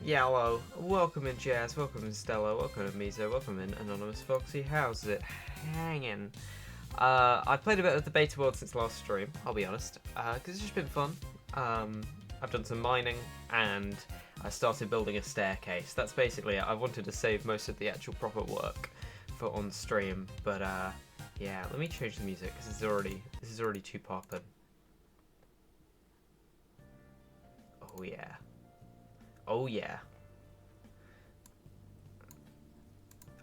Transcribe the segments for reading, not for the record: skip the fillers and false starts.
Yeah, hello. Welcome in Jazz, welcome in Stella, welcome in Mizo, welcome in Anonymous Foxy. How's it hanging? I've played a bit of the beta world since last stream, I'll be honest, because it's just been fun. I've done some mining, and I started building a staircase. That's basically it. I wanted to save most of the actual proper work for on stream, but yeah, let me change the music, because this is already too poppin'. Oh yeah. Oh yeah.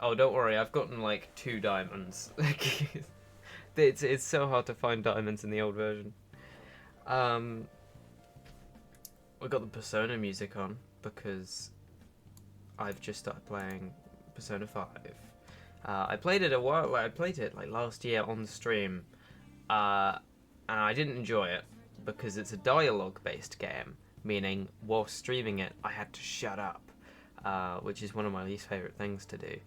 Oh, don't worry, I've gotten like 2 diamonds. it's so hard to find diamonds in the old version. We got the Persona music on because I've just started playing Persona 5. I played it a while. I played it like last year on stream, and I didn't enjoy it because it's a dialogue-based game. Meaning, while streaming it, I had to shut up, which is one of my least favorite things to do.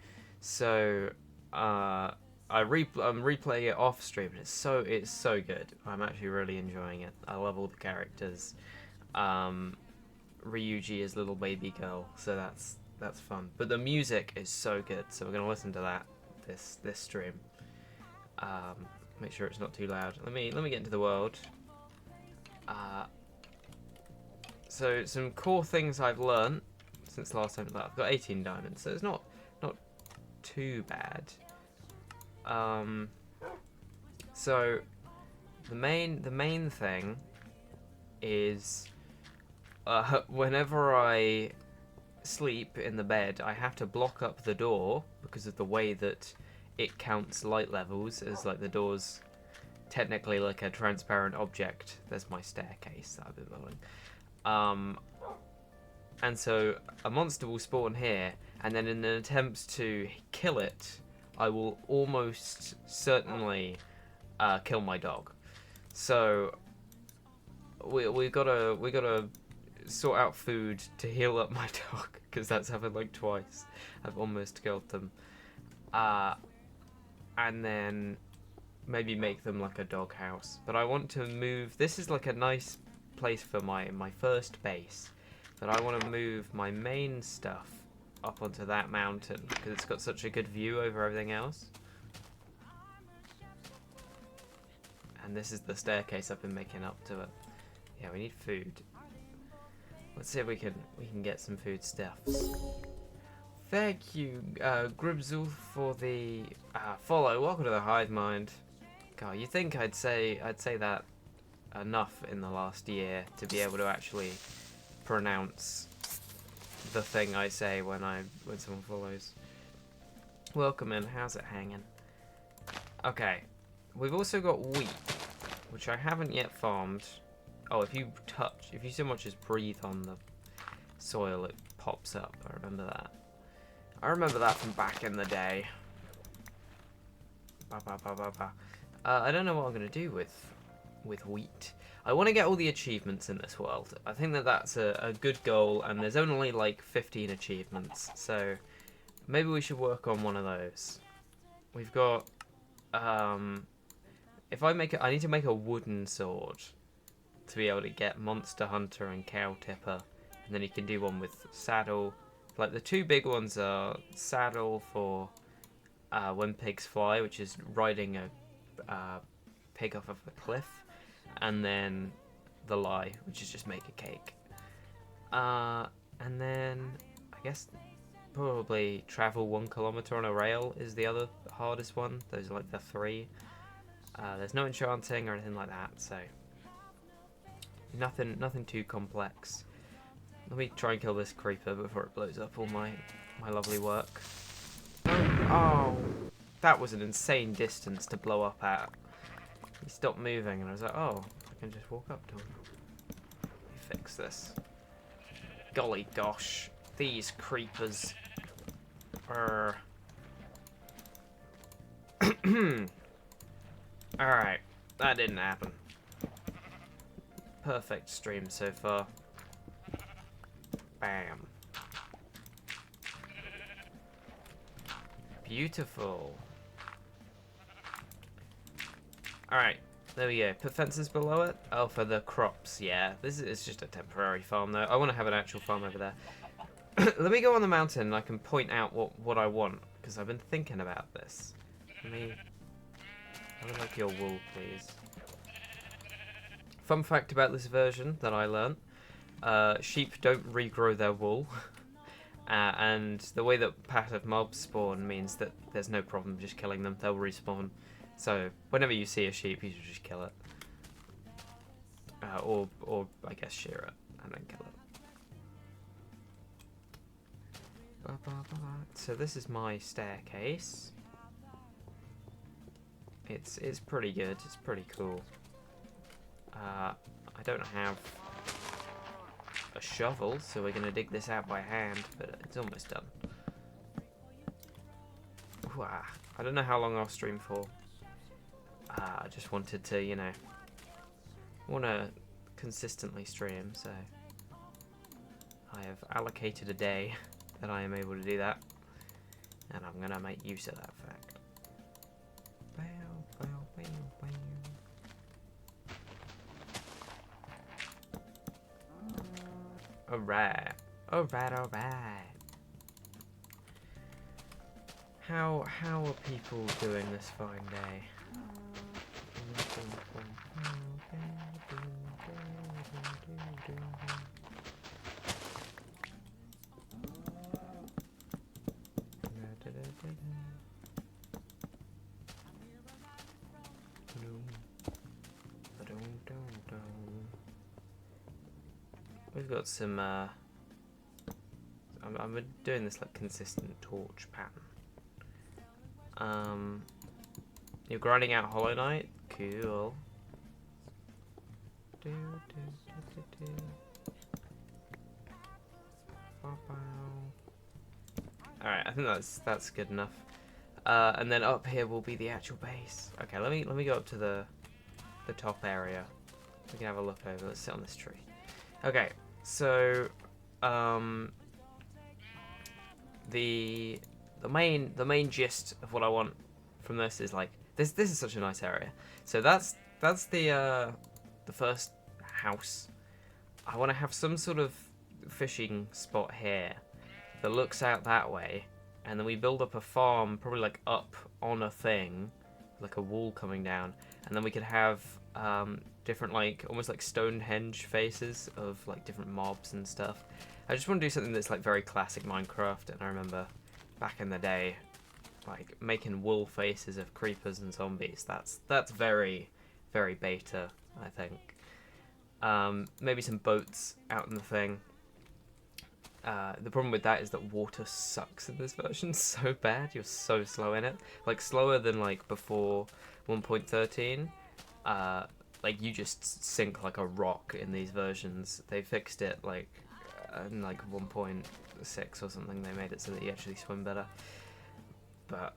So I'm replaying it off stream, and it's so good. I'm actually really enjoying it. I love all the characters. Ryuji is little baby girl, so that's fun. But the music is so good, so we're gonna listen to that this stream. Make sure it's not too loud. Let me get into the world. So some core things I've learnt since last time. I've got 18 diamonds, so it's not too bad. So the main thing is whenever I sleep in the bed, I have to block up the door because of the way that it counts light levels, as like the door's technically like a transparent object. There's my staircase that I've been building. And so a monster will spawn here, and then in an attempt to kill it, I will almost certainly kill my dog. So we gotta sort out food to heal up my dog, because that's happened like twice. I've almost killed them. And then maybe make them like a dog house. But I want to move. This is like a nice place for my first base, but I want to move my main stuff up onto that mountain because it's got such a good view over everything else. And this is the staircase I've been making up to it. Yeah, we need food. Let's see if we can get some food stuffs. Thank you, Gribzul, for the follow. Welcome to the Hive Mind. God, you think I'd say that enough in the last year to be able to actually pronounce the thing I say when someone follows. Welcome in, how's it hanging? Okay, we've also got wheat, which I haven't yet farmed. Oh, if you so much as breathe on the soil, it pops up. I remember that. I remember that from back in the day. I don't know what I'm gonna do with wheat. I want to get all the achievements in this world. I think that's a good goal, and there's only like 15 achievements, so maybe we should work on one of those. We've got if I need to make a wooden sword to be able to get Monster Hunter and Cow Tipper, and then you can do one with saddle. Like the 2 big ones are saddle for when pigs fly, which is riding a pig off of a cliff, and then the lie, which is just make a cake. And then I guess probably travel 1 kilometer on a rail is the other hardest one. Those are like the 3. There's no enchanting or anything like that, so nothing too complex. Let me try and kill this creeper before it blows up all my lovely work. Oh, that was an insane distance to blow up at. He stopped moving, and I was like, oh, I can just walk up to him. Let me fix this. Golly gosh, these creepers. Alright, that didn't happen. Perfect stream so far. Bam. Beautiful. Alright, there we go. Put fences below it. Oh, for the crops, yeah. This is just a temporary farm, though. I want to have an actual farm over there. let me go on the mountain and I can point out what I want, because I've been thinking about this. I would like your wool, please. Fun fact about this version that I learnt. Sheep don't regrow their wool. And the way that passive mobs spawn means that there's no problem just killing them. They'll respawn. So whenever you see a sheep, you should just kill it. Or I guess shear it and then kill it. So this is my staircase. It's pretty good. It's pretty cool. I don't have a shovel, so we're gonna dig this out by hand, but it's almost done. Ooh, I don't know how long I'll stream for. I just wanted to, you know, want to consistently stream, so I have allocated a day that I am able to do that, and I'm gonna make use of that fact. Alright. Alright. How are people doing this fine day? We've got some, I'm doing this like consistent torch pattern. You're grinding out Hollow Knight? Cool. Alright, I think that's good enough. And then up here will be the actual base. Okay, let me go up to the top area. We can have a look over. Let's sit on this tree. Okay, so the main gist of what I want from this is like this is such a nice area. So that's the first house. I want to have some sort of fishing spot here that looks out that way, and then we build up a farm, probably like up on a thing, like a wall coming down, and then we could have different, like almost like Stonehenge faces of like different mobs and stuff. I just want to do something that's like very classic Minecraft, and I remember back in the day like making wool faces of creepers and zombies. That's very, very beta, I think. Maybe some boats out in the thing. The problem with that is that water sucks in this version so bad. You're so slow in it, like slower than like before 1.13. Like you just sink like a rock in these versions. They fixed it like in like 1.6 or something. They made it so that you actually swim better. But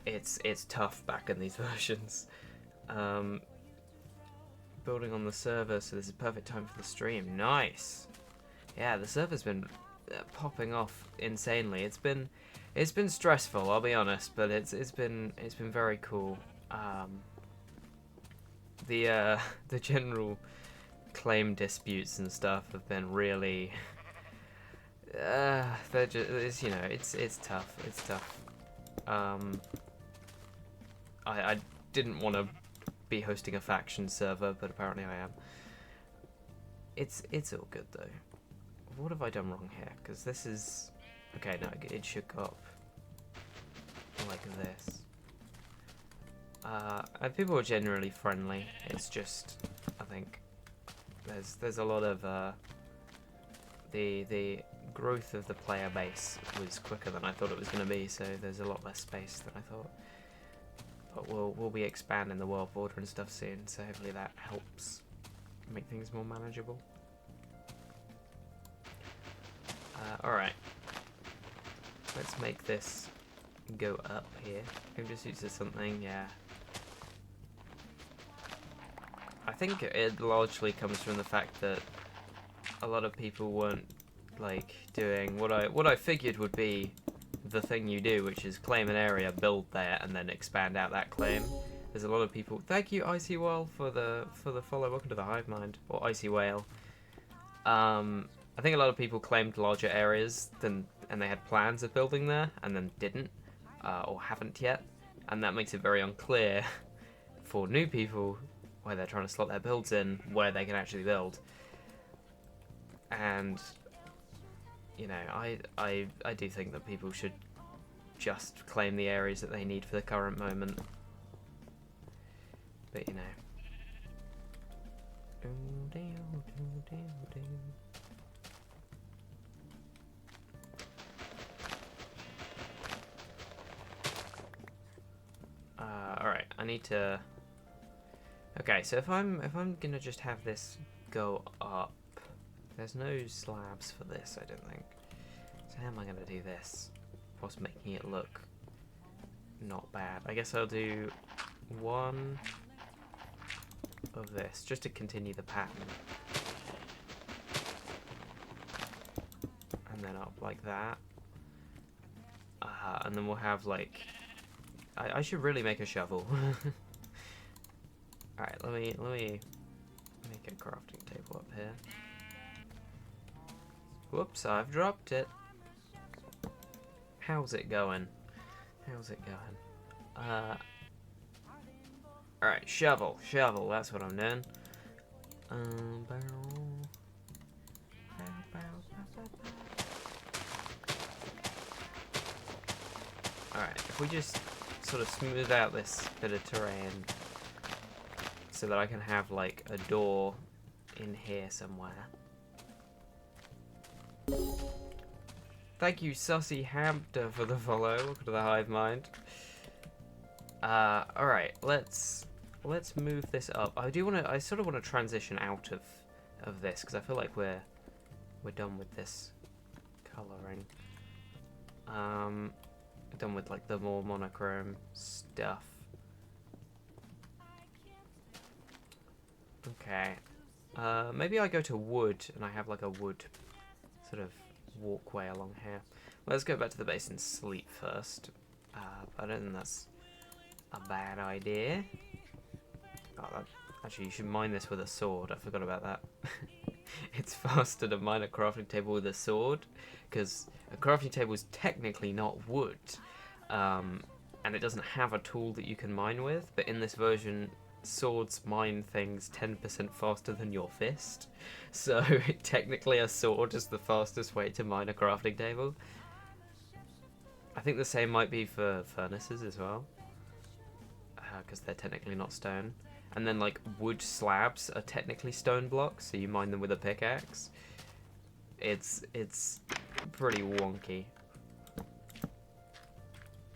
it's tough back in these versions. Building on the server, so this is perfect time for the stream. Nice. Yeah, the server's been popping off insanely. It's been stressful, I'll be honest, but it's been very cool. The general claim disputes and stuff have been really they're just, it's, you know, it's tough. It's tough. I didn't want to be hosting a faction server, but apparently I am. It's all good though. What have I done wrong here? Because this is okay. No, it should go up like this. And people are generally friendly. It's just, I think there's a lot of the growth of the player base was quicker than I thought it was going to be, so there's a lot less space than I thought. But we'll be expanding the world border and stuff soon, so hopefully that helps make things more manageable. Alright, let's make this go up here. Maybe just use something, yeah. I think it largely comes from the fact that a lot of people weren't like doing what I figured would be the thing you do, which is claim an area, build there, and then expand out that claim. There's a lot of people. Thank you, Icy Whale, for the follow. Welcome to the Hive Mind, or Icy Whale. I think a lot of people claimed larger areas and they had plans of building there and then didn't, or haven't yet, and that makes it very unclear for new people where they're trying to slot their builds in where they can actually build. And you know, I do think that people should just claim the areas that they need for the current moment. But you know. Alright, I need to... Okay, so if I'm gonna just have this go up, there's no slabs for this, I don't think. So how am I gonna do this whilst making it look not bad? I guess I'll do one of this just to continue the pattern, and then up like that, and then we'll have like I should really make a shovel. Alright, let me make a crafting table up here. Whoops, I've dropped it. How's it going? How's it going? Alright, shovel, that's what I'm doing. Alright, if we just sort of smooth out this bit of terrain so that I can have like a door in here somewhere. Thank you, Sussy Hamster, for the follow. Welcome to the Hive Mind. Alright, let's move this up. I sort of want to transition out of this because I feel like we're done with this colouring. Done with like the more monochrome stuff. Okay. Maybe I go to wood and I have like a wood sort of walkway along here. Let's go back to the base and sleep first. I don't think that's a bad idea. Oh, actually, you should mine this with a sword. I forgot about that. It's faster to mine a crafting table with a sword, because a crafting table is technically not wood, and it doesn't have a tool that you can mine with, but in this version, swords mine things 10% faster than your fist, so technically a sword is the fastest way to mine a crafting table. I think the same might be for furnaces as well, because they're technically not stone. And then like wood slabs are technically stone blocks, so you mine them with a pickaxe. It's pretty wonky.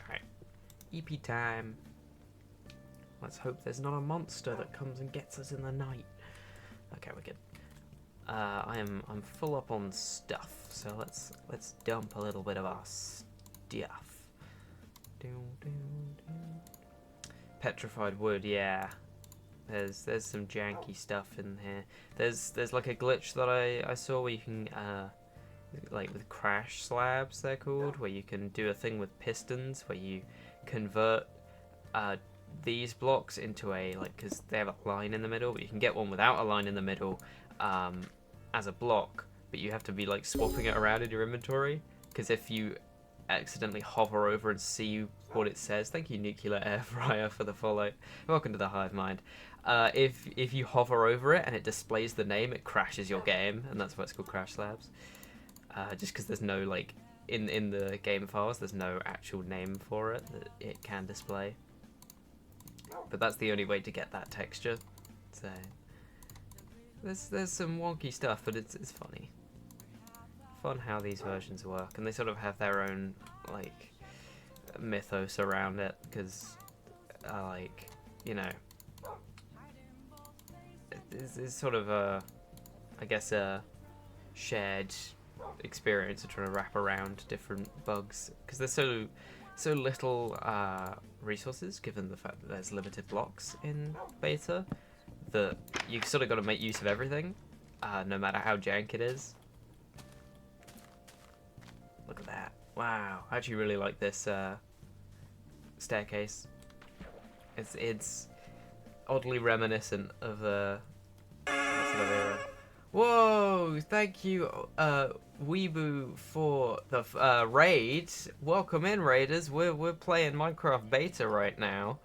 Alright. EP time. Let's hope there's not a monster that comes and gets us in the night. Okay, we're good. I'm full up on stuff, so let's dump a little bit of our stuff. Petrified wood, yeah. There's some janky stuff in here. There's like a glitch that I saw where you can like with crash slabs, they're called, where you can do a thing with pistons where you convert these blocks into a, like, because they have a line in the middle, but you can get one without a line in the middle as a block, but you have to be like swapping it around in your inventory, because if you accidentally hover over and see what it says, thank you Nuclear Air Fryer for the follow, welcome to the Hive Mind. If you hover over it and it displays the name, it crashes your game, and that's why it's called Crash Slabs. Just because there's no, like, in the game files, there's no actual name for it that it can display. But that's the only way to get that texture. So there's some wonky stuff, but it's funny. Fun how these versions work, and they sort of have their own like mythos around it, because like, you know, it's sort of a, I guess, a shared experience of trying to wrap around different bugs, because there's so little resources, given the fact that there's limited blocks in beta, that you sort of got to make use of everything, no matter how jank it is. Look at that. Wow. I actually really like this staircase. It's oddly reminiscent of that sort of era. Whoa! Thank you, Weeboo, for the raid. Welcome in, raiders. We're playing Minecraft beta right now.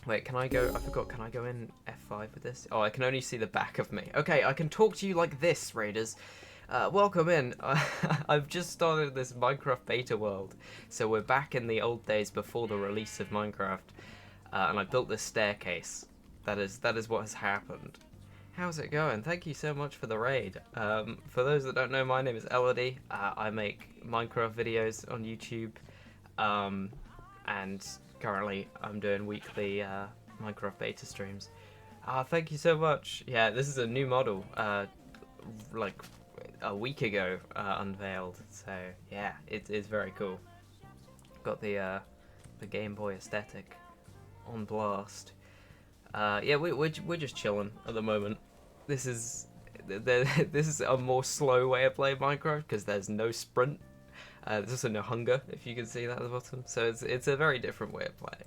Wait, can I go? I forgot. Can I go in F5 with this? Oh, I can only see the back of me. Okay, I can talk to you like this, raiders. Welcome in. I've just started this Minecraft beta world, so we're back in the old days before the release of Minecraft, and I built this staircase. That is what has happened. How's it going? Thank you so much for the raid. For those that don't know, my name is Elodie. I make Minecraft videos on YouTube, and currently I'm doing weekly Minecraft beta streams. Thank you so much. Yeah, this is a new model, like a week ago unveiled. So yeah, it is very cool. Got the Game Boy aesthetic on blast. Yeah, we're just chilling at the moment. This is a more slow way of playing Minecraft because there's no sprint. There's also no hunger, if you can see that at the bottom. So it's a very different way of playing.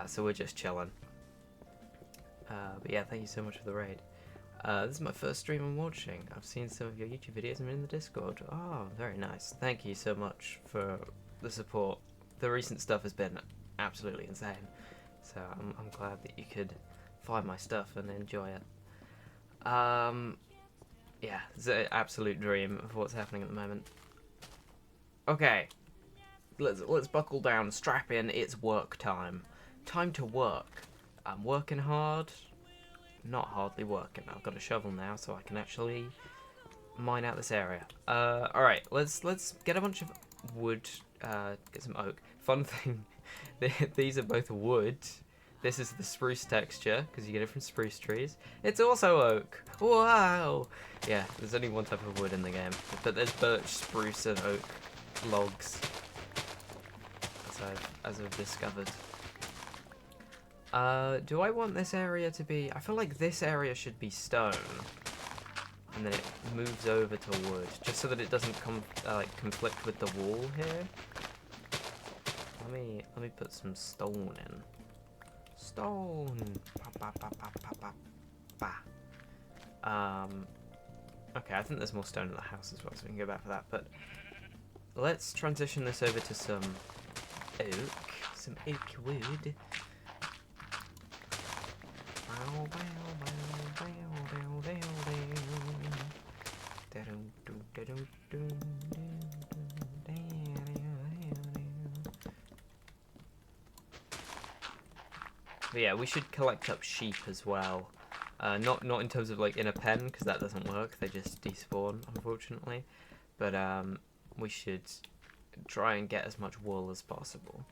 So we're just chilling. But yeah, thank you so much for the raid. This is my first stream I'm watching. I've seen some of your YouTube videos. I'm in the Discord. Oh, very nice. Thank you so much for the support. The recent stuff has been absolutely insane. So I'm glad that you could find my stuff and enjoy it. Yeah, it's an absolute dream of what's happening at the moment. Okay, let's buckle down, strap in. It's work time. Time to work. I'm working hard. Not hardly working. I've got a shovel now, so I can actually mine out this area. All right, let's get a bunch of wood. Get some oak. Fun thing, these are both wood. This is the spruce texture, because you get it from spruce trees. It's also oak. Wow! Yeah, there's only one type of wood in the game. But there's birch, spruce, and oak logs. As I've discovered. Do I want this area to be... I feel like this area should be stone. And then it moves over to wood. Just so that it doesn't conflict with the wall here. Let me put some stone in. Stone. Okay, I think there's more stone in the house as well, so we can go back for that. But let's transition this over to some oak wood. But yeah, we should collect up sheep as well. Not in terms of like in a pen, because that doesn't work. They just despawn, unfortunately. But we should try and get as much wool as possible.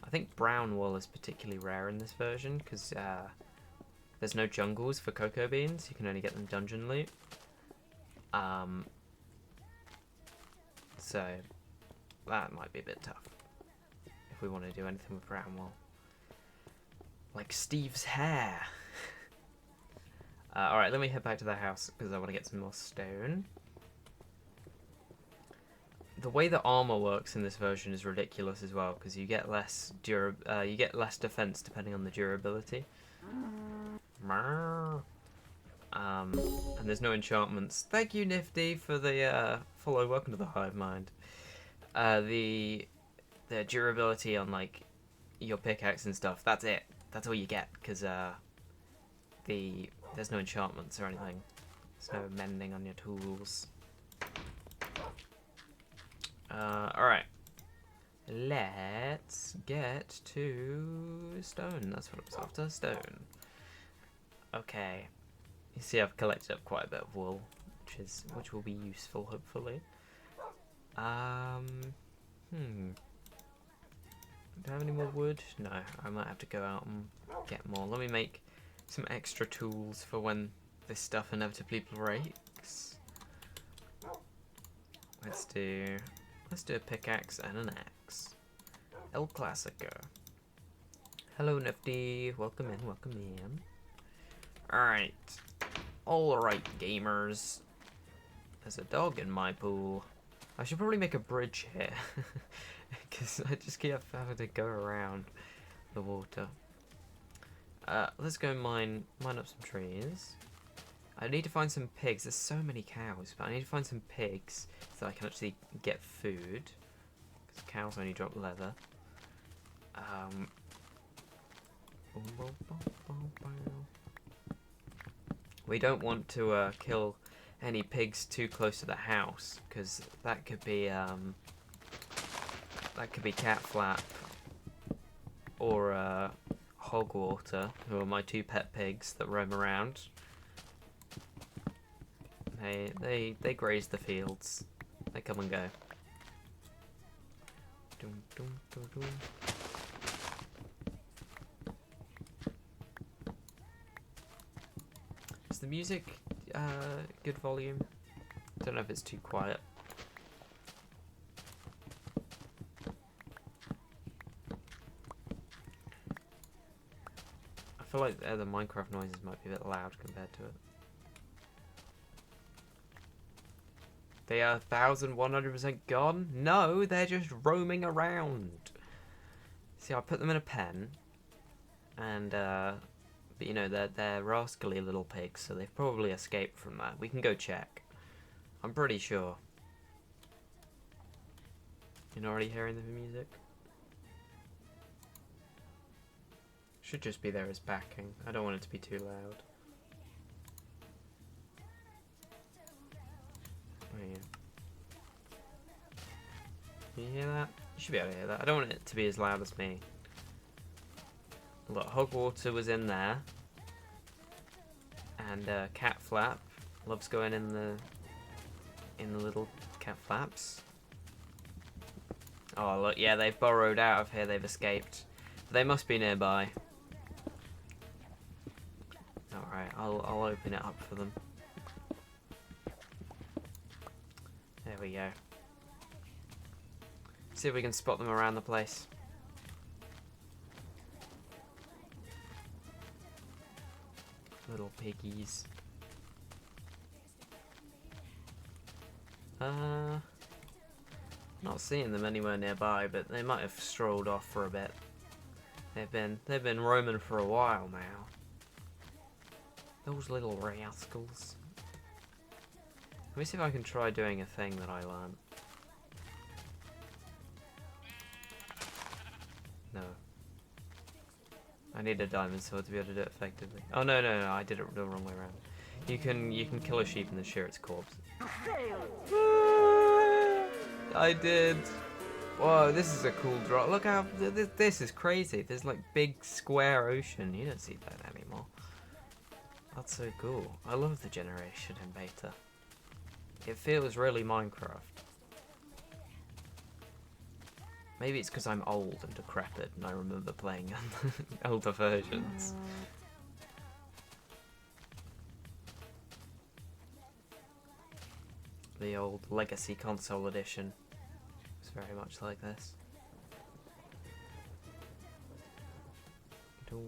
I think brown wool is particularly rare in this version because there's no jungles for cocoa beans. You can only get them dungeon loot. So that might be a bit tough if we want to do anything with brown wool. Like Steve's hair. Alright, let me head back to the house because I want to get some more stone. The way the armor works in this version is ridiculous as well because you get less defense depending on the durability. And there's no enchantments. Thank you, Nifty, for the follow. Welcome to the hive mind. The durability on like your pickaxe and stuff. That's it. That's all you get because there's no enchantments or anything. There's no mending on your tools. Alright. Let's get to stone. That's what I was after. Stone. Okay. You see I've collected up quite a bit of wool, which will be useful hopefully. Do I have any more wood? No, I might have to go out and get more. Let me make some extra tools for when this stuff inevitably breaks. Let's do a pickaxe and an axe. El Clasico. Hello, Nifty. Welcome in, welcome in. Alright. Alright, gamers. There's a dog in my pool. I should probably make a bridge here. Because I just keep having to go around the water. Let's go mine up some trees. I need to find some pigs. There's so many cows, but I need to find some pigs so I can actually get food. Because cows only drop leather. We don't want to kill any pigs too close to the house, because that could be Cat Flap or Hogwater, who are my two pet pigs that roam around. They graze the fields. They come and go. Dum, dum, dum, dum. Is the music good volume? Don't know if it's too quiet. I feel like the Minecraft noises might be a bit loud compared to it. They are 1,100% gone? No, they're just roaming around. See, I put them in a pen, and but you know, they're rascally little pigs, so they've probably escaped from that. We can go check. I'm pretty sure. You're not already hearing the music? Should just be there as backing. I don't want it to be too loud. Oh, yeah. Can you hear that? You should be able to hear that. I don't want it to be as loud as me. Look, Hogwater was in there. And Cat Flap loves going in the little cat flaps. Oh look, yeah, they've burrowed out of here, they've escaped. They must be nearby. Alright, I'll open it up for them. There we go. See if we can spot them around the place. Little piggies. Not seeing them anywhere nearby, but they might have strolled off for a bit. They've been roaming for a while now. Those little rascals. Let me see if I can try doing a thing that I learned. No. I need a diamond sword to be able to do it effectively. Oh no, I did it the wrong way around. You can kill a sheep and then shear its corpse. I did. Whoa, this is a cool drop. Look how this is crazy. There's like big square ocean. You don't see that anymore. That's so cool. I love the generation in beta. It feels really Minecraft. Maybe it's because I'm old and decrepit and I remember playing older versions. The old Legacy Console Edition was very much like this. Oh,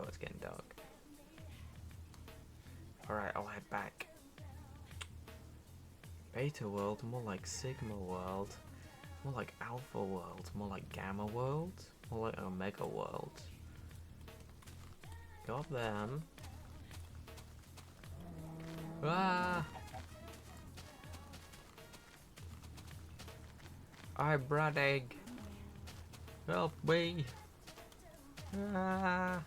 it's getting dark. Alright, I'll head back. Beta world, more like Sigma world. More like Alpha world, more like Gamma world, more like Omega world. Got them. Ah! I brought egg. Help me! Ah!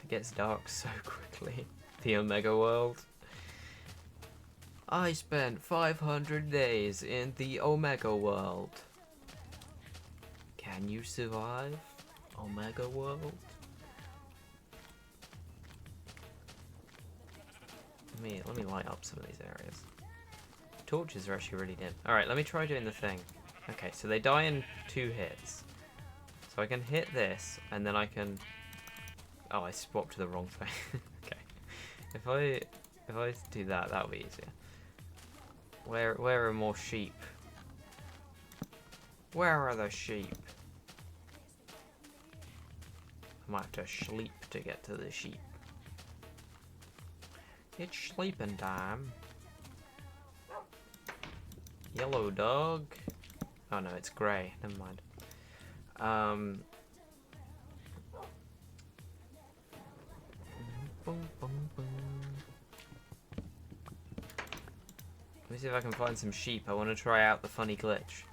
It gets dark so quickly. The Omega world. I spent 500 days in the Omega world. Can you survive Omega world? Let me light up some of these areas. Torches are actually really dim. Alright, let me try doing the thing. Okay, so they die in 2 hits. So I can hit this, and then I can... Oh, I swapped to the wrong thing. Okay. If I do that, that'll be easier. Where are more sheep? Where are the sheep? I might have to sleep to get to the sheep. It's sleeping time. Yellow dog. Oh no, it's grey. Never mind. me see if I can find some sheep. I want to try out the funny glitch.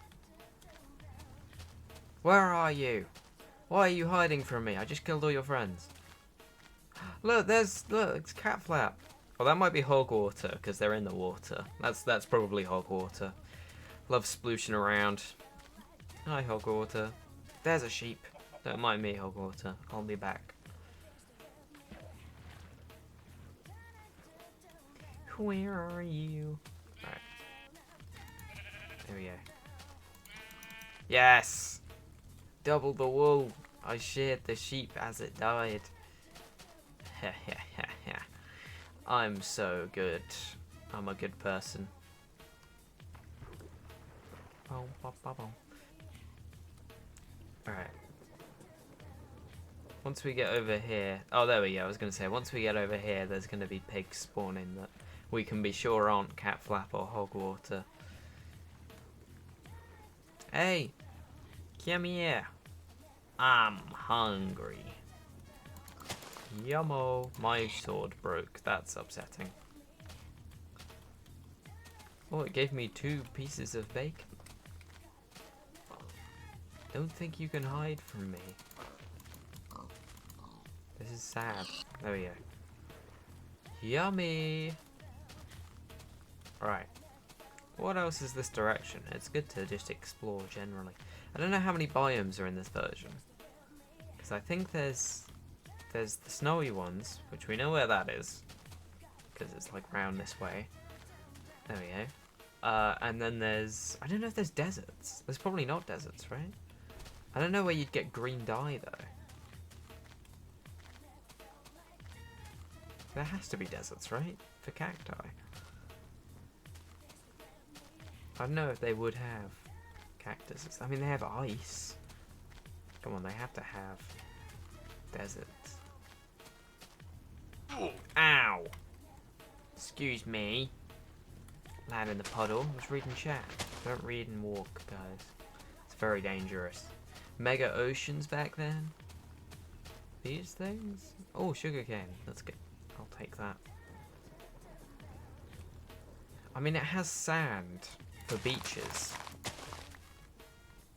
Where are you? Why are you hiding from me? I just killed all your friends. Look, it's cat flap. Oh, that might be hog water, because they're in the water. That's probably hog water. Love splooshing around. Hi, hog water. There's a sheep. Don't mind me, hog water. I'll be back. Where are you? Alright. There we go. Yes! Double the wool. I shared the sheep as it died. I'm so good. I'm a good person. Alright. Once we get over here... Oh, there we go. I was going to say, once we get over here, there's going to be pigs spawning that we can be sure aren't cat flap or hog water. Hey! Come here. I'm hungry. Yummo. My sword broke. That's upsetting. Oh, it gave me 2 pieces of bacon. Don't think you can hide from me. This is sad. There we go. Yummy! Right. What else is this direction? It's good to just explore generally. I don't know how many biomes are in this version. Because I think there's the snowy ones, which we know where that is. Because it's like round this way. There we go. And then there's... I don't know if there's deserts. There's probably not deserts, right? I don't know where you'd get green dye, though. There has to be deserts, right? For cacti. I don't know if they would have cactuses. I mean, they have ice. Come on, they have to have deserts. Ow! Excuse me. Lad in the puddle. I was reading chat. Don't read and walk, guys. It's very dangerous. Mega oceans back then. These things? Oh, sugarcane. That's good. I'll take that. I mean, it has sand for beaches.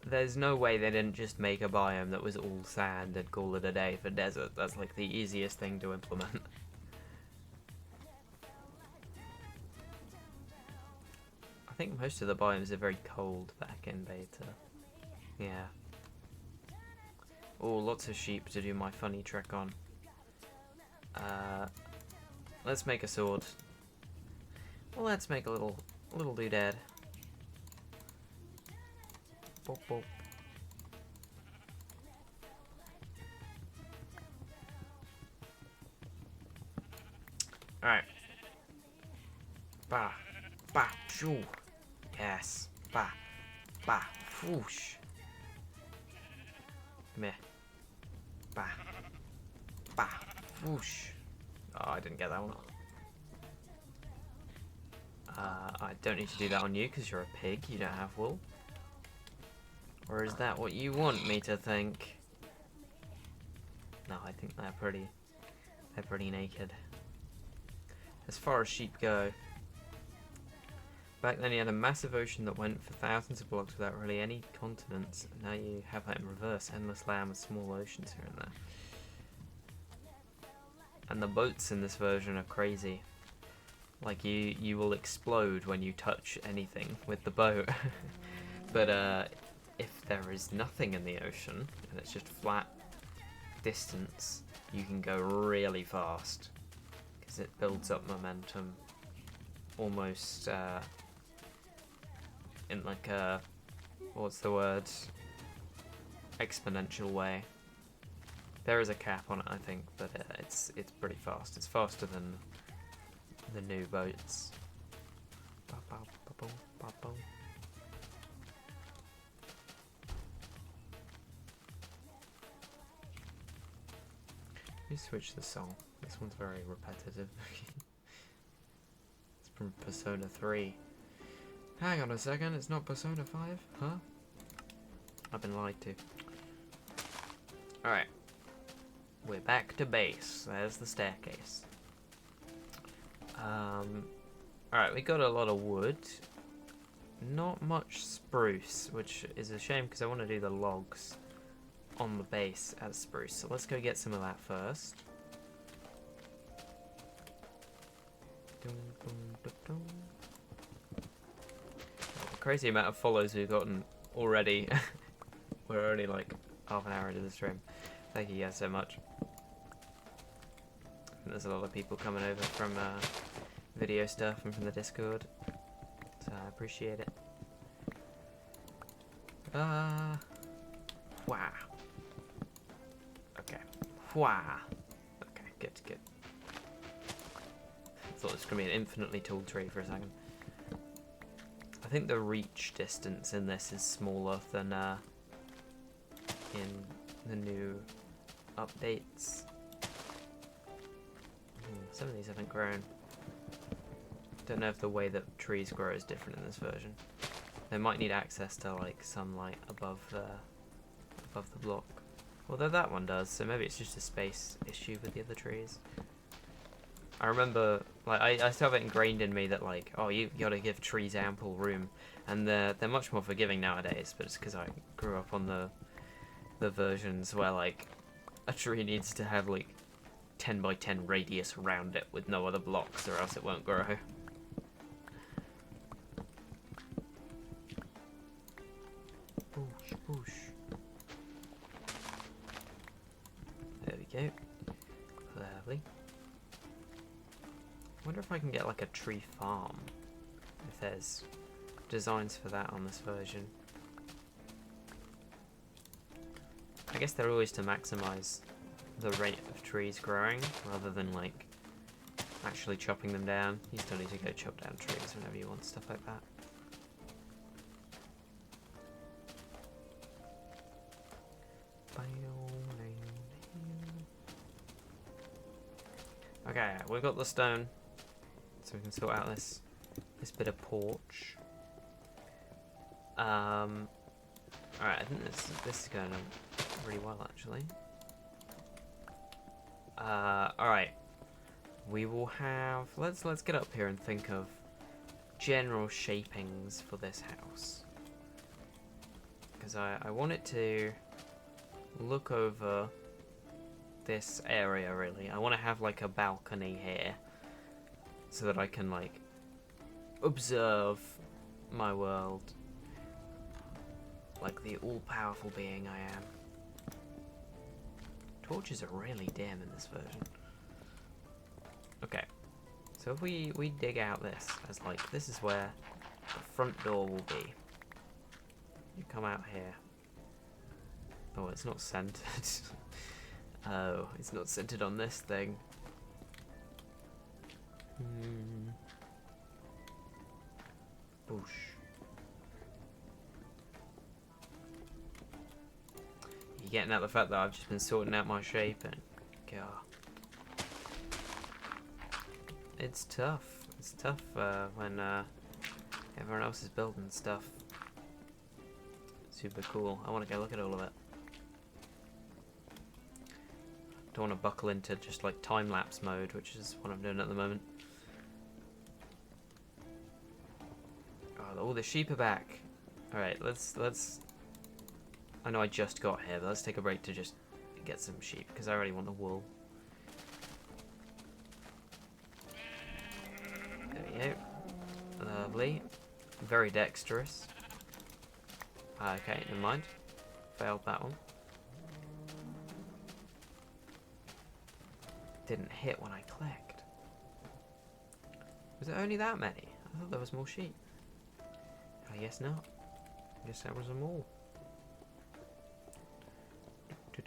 There's no way they didn't just make a biome that was all sand and call it a day for desert. That's like the easiest thing to implement. I think most of the biomes are very cold back in beta. Yeah. Oh, lots of sheep to do my funny trick on. Let's make a sword. Well, let's make a little doodad. Boop, boop. Alright. Ba. Ba. Shoo. Yes. Ba. Ba. Whoosh. Meh. Ba. Ba. Whoosh. Oh, I didn't get that one. I don't need to do that on you because you're a pig. You don't have wool. Or is that what you want me to think? No, I think they're pretty naked. As far as sheep go, back then you had a massive ocean that went for thousands of blocks without really any continents. Now you have that in reverse, endless land with small oceans here and there. And the boats in this version are crazy. Like you will explode when you touch anything with the boat. But if there is nothing in the ocean and it's just flat distance, you can go really fast because it builds up momentum almost in like a, what's the word, exponential way. There is a cap on it, I think, but it's pretty fast. It's faster than the new boats. Let me switch the song. This one's very repetitive. It's from Persona 3. Hang on a second, it's not Persona 5? Huh? I've been lied to. Alright. We're back to base. There's the staircase. Alright, we got a lot of wood. Not much spruce, which is a shame because I want to do the logs on the base as spruce. So let's go get some of that first. The crazy amount of follows we've gotten already. We're only like half an hour into the stream. Thank you guys so much. There's a lot of people coming over from video stuff and from the Discord, so I appreciate it. Wow. Okay. Wow. Okay, good, good. Thought it was going to be an infinitely tall tree for a second. I think the reach distance in this is smaller than in the new updates. Some of these haven't grown. Don't know if the way that trees grow is different in this version. They might need access to like sunlight above the block. Although that one does, so maybe it's just a space issue with the other trees. I remember, like, I still have it ingrained in me that, like, oh, you gotta give trees ample room, and they're much more forgiving nowadays. But it's because I grew up on the versions where like a tree needs to have like 10 by 10 radius around it with no other blocks, or else it won't grow. Boosh, boosh. There we go. Lovely. I wonder if I can get like a tree farm, if there's designs for that on this version. I guess they're always to maximize the rate of trees growing, rather than like actually chopping them down. You still need to go chop down trees whenever you want stuff like that. Okay, we've got the stone, so we can sort out this bit of porch. Alright, I think this is going really well actually. Alright. We will have let's get up here and think of general shapings for this house. Because I want it to look over this area really. I want to have like a balcony here so that I can like observe my world like the all-powerful being I am. Torches are really dim in this version. Okay, so if we dig out this as like, this is where the front door will be. You come out here. Oh, it's not centered. Oh, it's not centered on this thing. Boosh. You getting at the fact that I've just been sorting out my shape and God. It's tough. It's tough when everyone else is building stuff. Super cool. I want to go look at all of it. Don't want to buckle into just like time-lapse mode, which is what I'm doing at the moment. Oh, the sheep are back. Alright, let's... I know I just got here, but let's take a break to just get some sheep, because I already want the wool. There we go. Lovely. Very dexterous. Okay, never mind. Failed that one. Didn't hit when I clicked. Was it only that many? I thought there was more sheep. I guess not. I guess that was them all.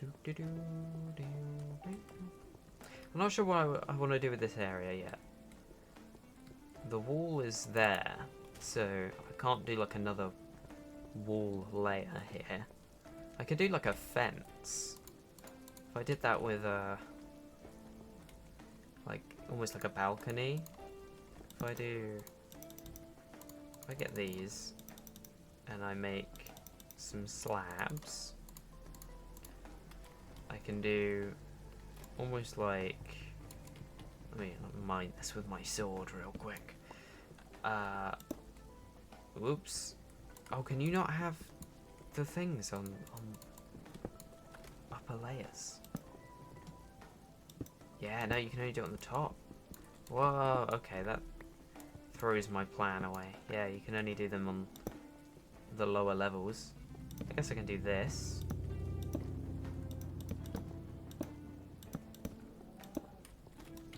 I'm not sure what I want to do with this area yet. The wall is there, so I can't do like another wall layer here. I could do like a fence. If I did that with like almost like a balcony. If I get these and I make some slabs, I can do almost like, let me mine this with my sword real quick. Whoops. Oh, can you not have the things on upper layers? Yeah, no, you can only do it on the top. Whoa, okay, that throws my plan away. Yeah, you can only do them on the lower levels. I guess I can do this.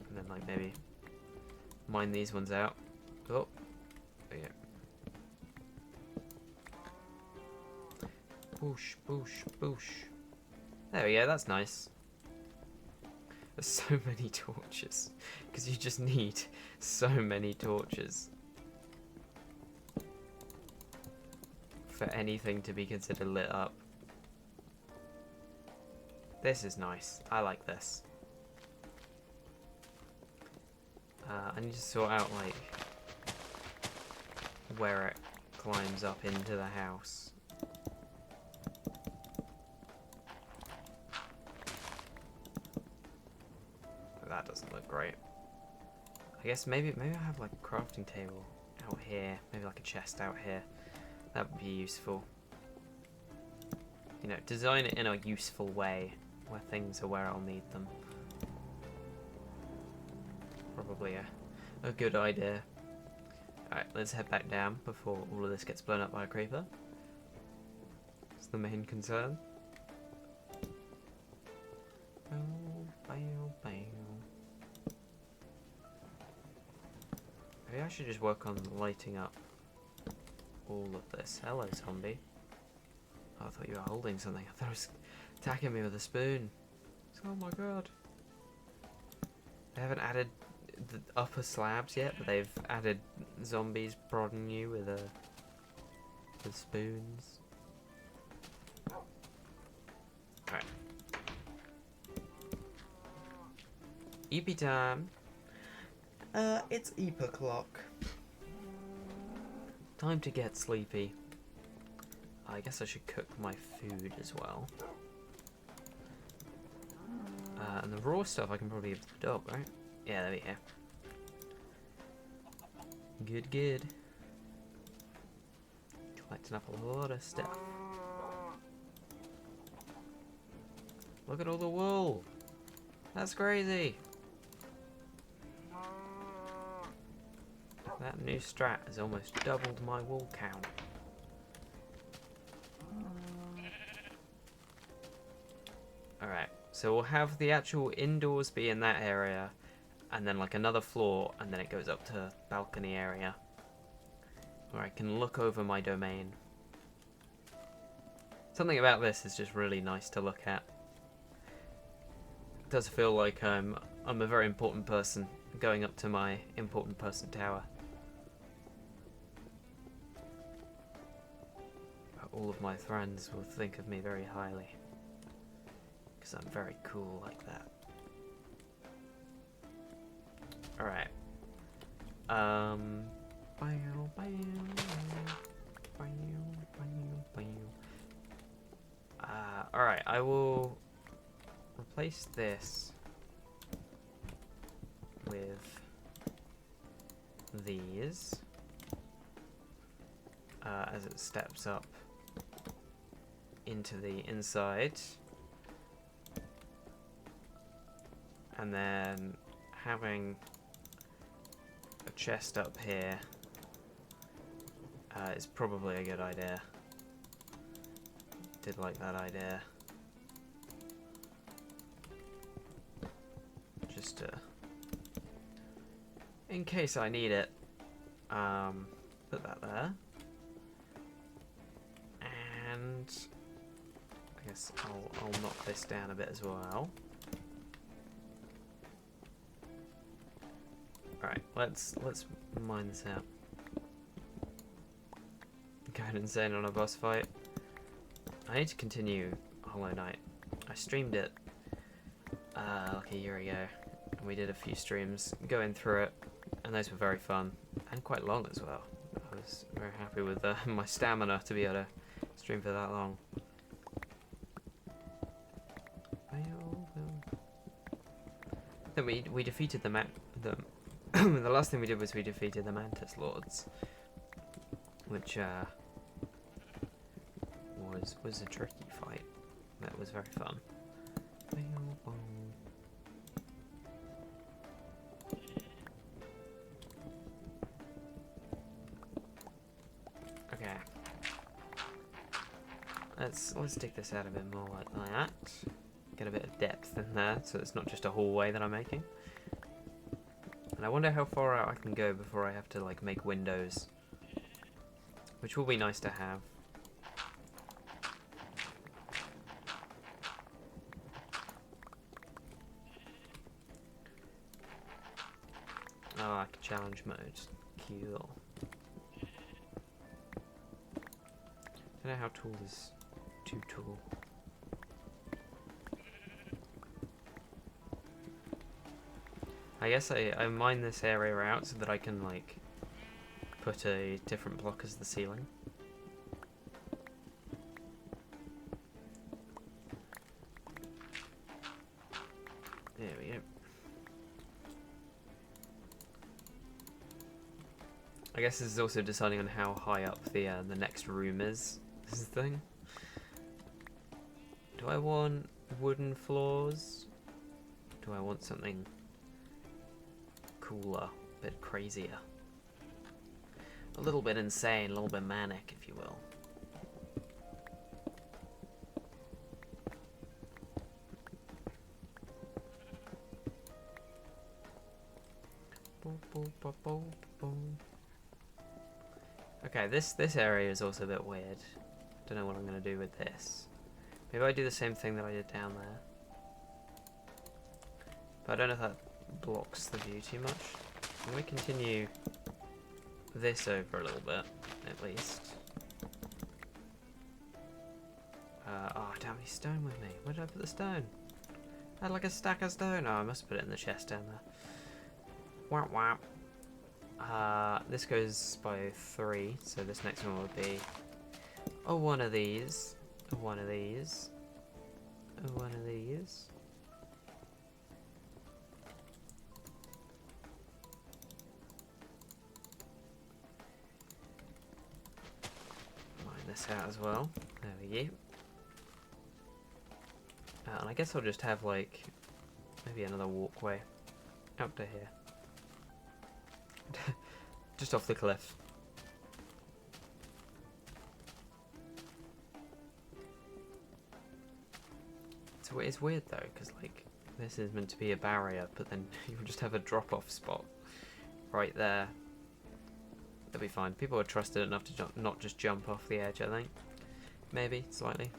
And then, like, maybe mine these ones out. Oh, yeah. Boosh, boosh, boosh. There we go, that's nice. There's so many torches. Because you just need so many torches for anything to be considered lit up. This is nice. I like this. I need to sort out, like, where it climbs up into the house. That doesn't look great. I guess maybe I have like a crafting table out here, maybe like a chest out here. That would be useful. You know, design it in a useful way where things are where I'll need them. Probably a good idea. Alright, let's head back down before all of this gets blown up by a creeper. It's the main concern. Maybe I should just work on lighting up all of this. Hello, zombie. Oh, I thought you were holding something. I thought it was attacking me with a spoon. Oh my god. They haven't added the upper slabs yet, but they've added zombies prodding you with spoons. Alright. EP time. It's EP o'clock. Time to get sleepy. I guess I should cook my food as well. And the raw stuff I can probably give to the dog, right? Yeah, there we go. Good, good. Collecting up a lot of stuff. Look at all the wool. That's crazy. That new strat has almost doubled my wool count. Alright, so we'll have the actual indoors be in that area, and then like another floor, and then it goes up to balcony area, where I can look over my domain. Something about this is just really nice to look at. It does feel like I'm a very important person going up to my important person tower. All of my friends will think of me very highly, because I'm very cool like that. Alright. Alright, I will replace this with these as it steps up into the inside, and then having a chest up here is probably a good idea. Did like that idea. Just in case I need it, put that there. And I guess I'll knock this down a bit as well. Alright, let's mine this out. Going insane on a boss fight. I need to continue Hollow Knight. I streamed it like a year ago, and we did a few streams going through it, and those were very fun and quite long as well. I was very happy with my stamina to be able to stream for that long. Then we defeated the the last thing we did was we defeated the Mantis Lords, which was a tricky fight. That was very fun. Okay. Let's dig this out a bit more like that. Get a bit of depth in there, so it's not just a hallway that I'm making. And I wonder how far out I can go before I have to like make windows, which will be nice to have. Oh, like challenge mode. Cool. Don't know how tall is too tall. I guess I mine this area out so that I can like put a different block as the ceiling. There we go. I guess this is also deciding on how high up the next room is. This is the thing. Do I want wooden floors? Do I want something cooler, a bit crazier? A little bit insane, a little bit manic, if you will. Okay, this area is also a bit weird. Don't know what I'm gonna do with this. Maybe I do the same thing that I did down there. But I don't know if that blocks the view too much. I'm gonna continue this over a little bit, at least. Oh, damn, he's stone with me. Where did I put the stone? I had like a stack of stone. Oh, I must have put it in the chest down there. Wow, wow. This goes by 3, so this next one would be one of these, one of these, one of these. Mine this out as well. There we go. And I guess I'll just have like maybe another walkway up to here. Just off the cliff. So it's weird though, because like this is meant to be a barrier, but then you just have a drop-off spot right there. That'll be fine. People are trusted enough to not just jump off the edge, I think. Maybe slightly.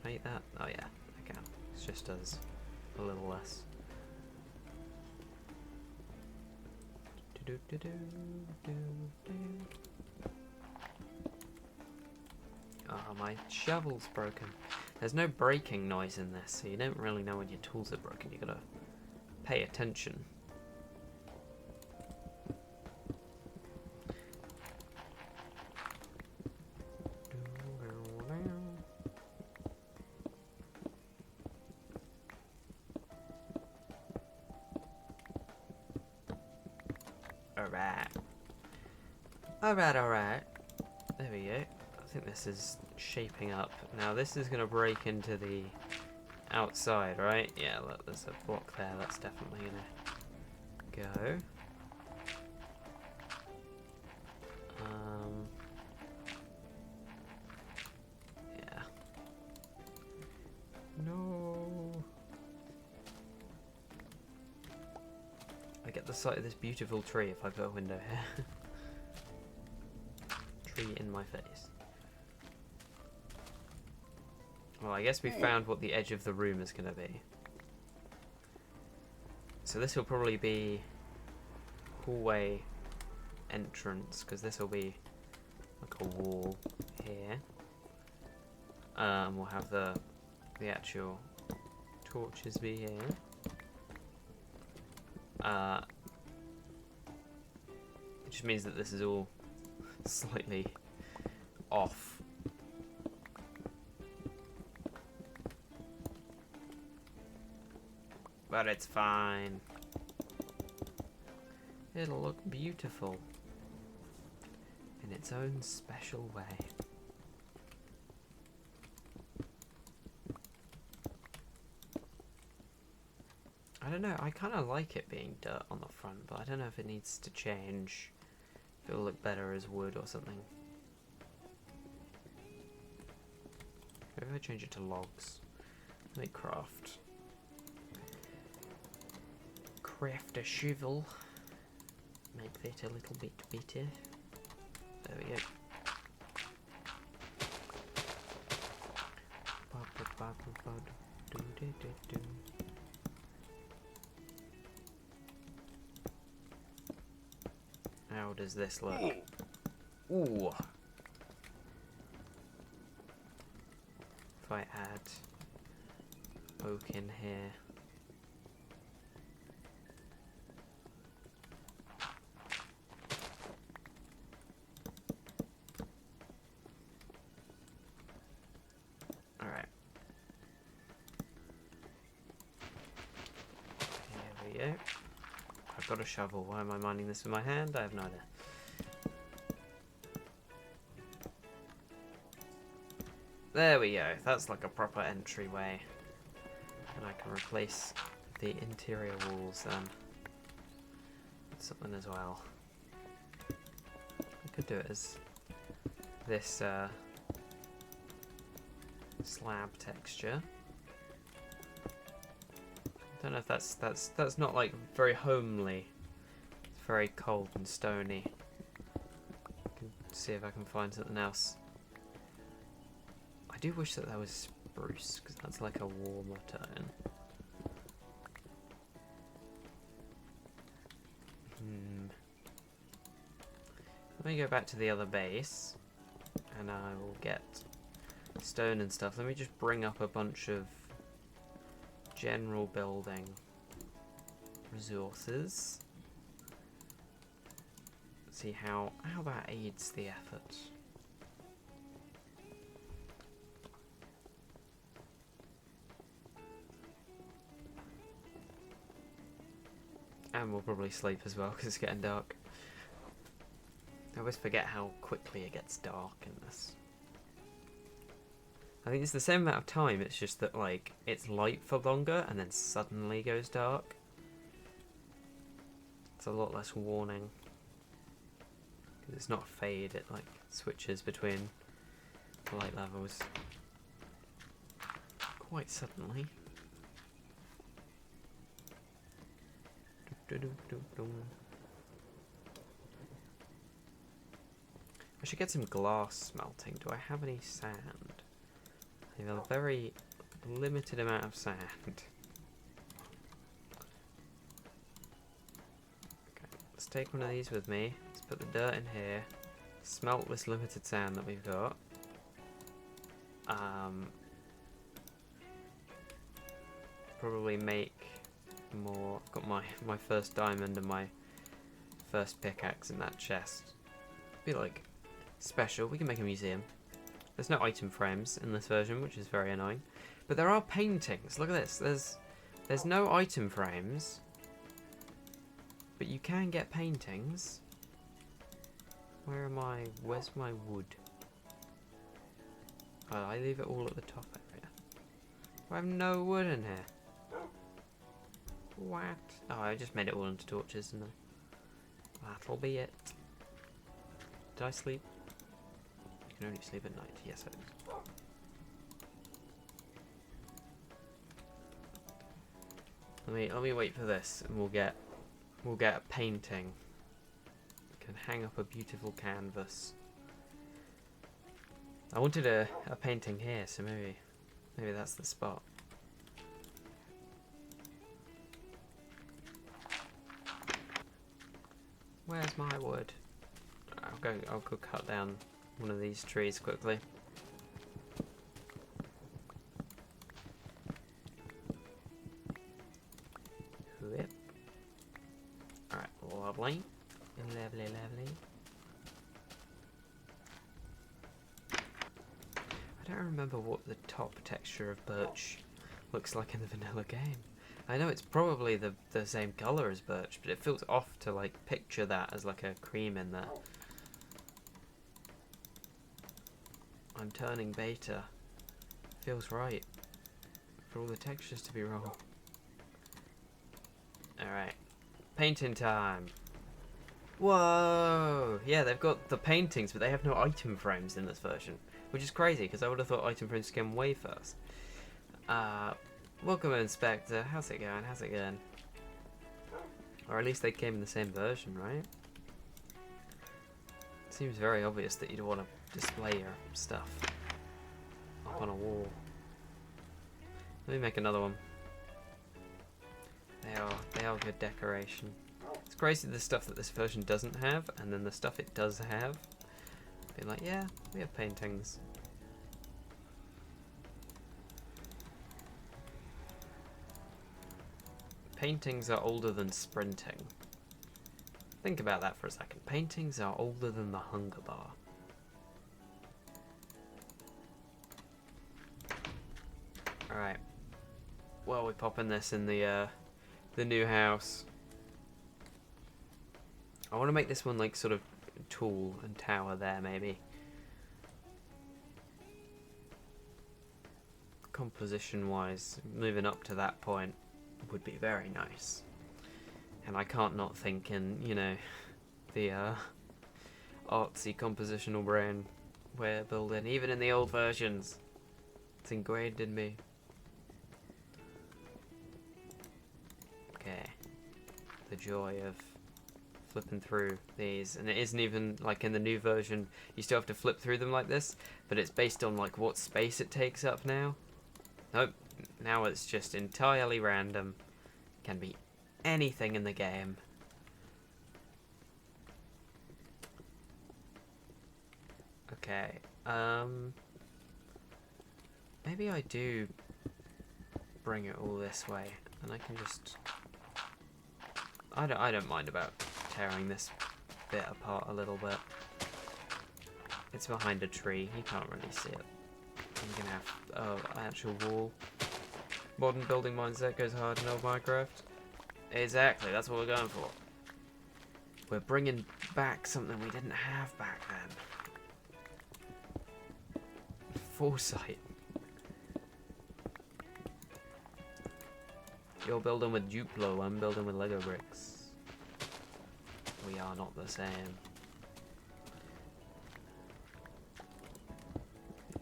Can I eat that? Oh yeah, I can. It just does a little less. Oh, my shovel's broken. There's no breaking noise in this, so you don't really know when your tools are broken. You gotta pay attention. Alright. Alright. There we go. I think this is shaping up. Now this is going to break into the outside, right? Yeah, look, there's a block there. That's definitely going to go. Yeah. No. I get the sight of this beautiful tree if I put a window here. Tree in my face. Well, I guess we found what the edge of the room is going to be. So this will probably be hallway entrance, because this will be like a wall here. We'll have the actual torches be here. It just means that this is all slightly off. But it's fine. It'll look beautiful in its own special way. I don't know, I kind of like it being dirt on the front, but I don't know if it needs to change. If it'll look better as wood or something. Maybe if I change it to logs. Let me craft. Craft a shovel. Make that a little bit better. There we go. How does this look? Ooh. If I add oak in here. Alright. Here we go. I've got a shovel. Why am I mining this with my hand? I have no idea. There we go. That's like a proper entryway. And I can replace the interior walls then with something as well. I could do it as this slab texture. Don't know if that's not like very homely. It's very cold and stony. I can see if I can find something else. I do wish that was spruce, because that's like a warmer tone. Let me go back to the other base, and I will get stone and stuff. Let me just bring up a bunch of general building resources. See how that aids the effort. And we'll probably sleep as well because it's getting dark. I always forget how quickly it gets dark in this. I think it's the same amount of time, it's just that like it's light for longer and then suddenly goes dark. It's a lot less warning. Because it's not a fade, it like switches between light levels quite suddenly. I should get some glass smelting. Do I have any sand? I have a very limited amount of sand. Okay, let's take one of these with me. Let's put the dirt in here. Smelt this limited sand that we've got. Probably make more. I've got my first diamond and my first pickaxe in that chest. Be like special. We can make a museum. There's no item frames in this version, which is very annoying. But there are paintings. Look at this. There's no item frames, but you can get paintings. Where am I? Where's my wood? Oh, I leave it all at the top area. I have no wood in here. What? Oh, I just made it all into torches, and that'll be it. Did I sleep? You can only sleep at night. Yes, I did. Let me wait for this, and we'll get a painting. We can hang up a beautiful canvas. I wanted a painting here, so maybe that's the spot. Where's my wood? I'll go cut down one of these trees quickly. Whip. Alright, lovely. Lovely, lovely. I don't remember what the top texture of birch looks like in the vanilla game. I know it's probably the same colour as birch, but it feels off to like picture that as like a cream in there. I'm turning beta. Feels right. For all the textures to be wrong. Alright. Painting time. Whoa! Yeah, they've got the paintings, but they have no item frames in this version. Which is crazy, because I would have thought item frames came way first. Welcome, Inspector. How's it going? How's it going? Or at least they came in the same version, right? Seems very obvious that you'd want to display your stuff up on a wall. Let me make another one. They are good decoration. It's crazy the stuff that this version doesn't have, and then the stuff it does have. Be like, yeah, we have paintings. Paintings are older than sprinting. Think about that for a second. Paintings are older than the hunger bar. Alright. Well, we're popping this in the new house. I want to make this one like sort of tall and tower there, maybe. Composition-wise, moving up to that point would be very nice. And I can't not think in, you know, the artsy compositional brain we're building, even in the old versions. It's ingrained in me. Okay. The joy of flipping through these, and it isn't even like in the new version you still have to flip through them like this, but it's based on like what space it takes up now. Nope, now it's just entirely random. Can be anything in the game. Okay, maybe I do bring it all this way, and I can just I don't mind about tearing this bit apart a little bit. It's behind a tree, you can't really see it. I'm gonna have an actual wall. Modern building mindset goes hard in old Minecraft. Exactly, that's what we're going for. We're bringing back something we didn't have back then. Foresight. You're building with Duplo, I'm building with Lego bricks. We are not the same.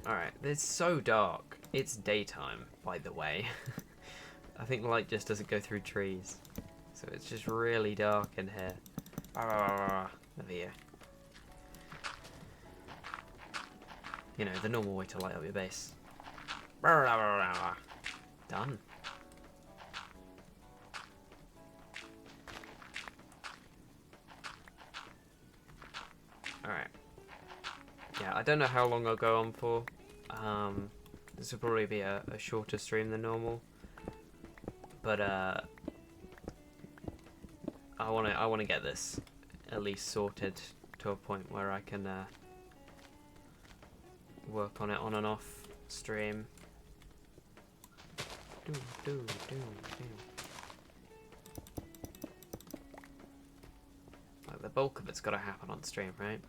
Alright, it's so dark. It's daytime, by the way. I think light just doesn't go through trees. So it's just really dark in here. Over here. You know, the normal way to light up your base. Done. Alright. Yeah, I don't know how long I'll go on for. This will probably be a shorter stream than normal. But I wanna get this at least sorted to a point where I can work on it on and off stream. Like the bulk of it's gotta happen on stream, right?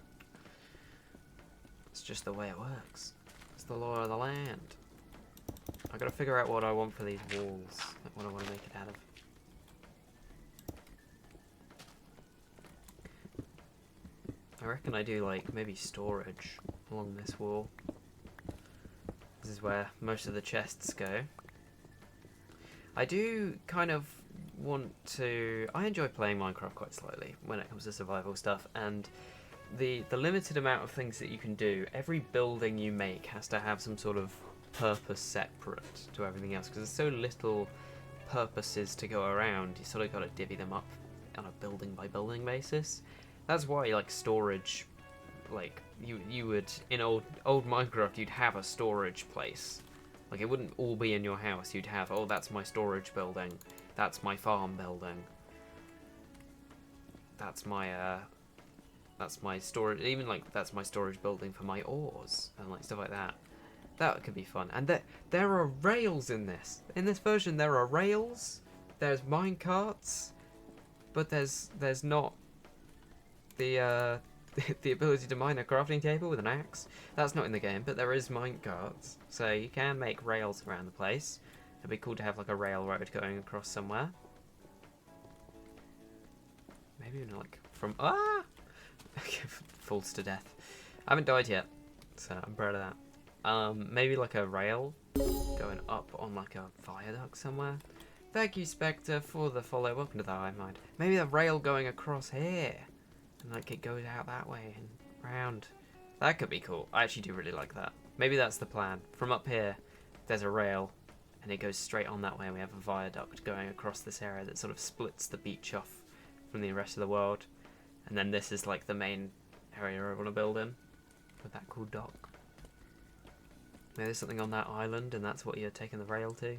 It's just the way it works. It's the law of the land. I gotta figure out what I want for these walls, like what I want to make it out of. I reckon I do like maybe storage along this wall. This is where most of the chests go. I do kind of want to... I enjoy playing Minecraft quite slightly when it comes to survival stuff, and the limited amount of things that you can do, every building you make has to have some sort of purpose separate to everything else, because there's so little purposes to go around. You sort of got to divvy them up on a building by building basis. That's why like storage, like you would in old Minecraft you'd have a storage place. Like it wouldn't all be in your house. You'd have, oh, that's my storage building, that's my farm building, that's my storage, even like that's my storage building for my ores and like stuff like that. That could be fun. And there are rails in this. In this version there are rails there's mine carts, but there's not the the ability to mine a crafting table with an axe. That's not in the game, but there is mine carts, so you can make rails around the place. It'd be cool to have like a railroad going across somewhere. Maybe even like from falls to death. I haven't died yet, so I'm proud of that. Maybe like a rail going up on like a viaduct somewhere. Thank you, Spectre, for the follow. Welcome to the Hive Mind. Maybe a rail going across here, and like it goes out that way and round. That could be cool. I actually do really like that. Maybe that's the plan. From up here, there's a rail, and it goes straight on that way, and we have a viaduct going across this area that sort of splits the beach off from the rest of the world. And then this is like the main area I want to build in, with that cool dock. Maybe there's something on that island, and that's what you're taking the rail to.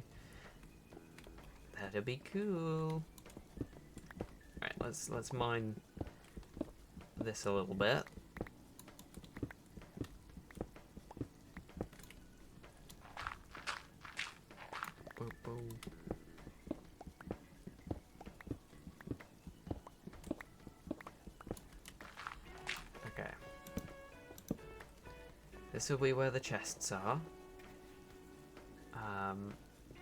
That'd be cool. Right, let's mine this a little bit. Boom, boom. Okay. This will be where the chests are.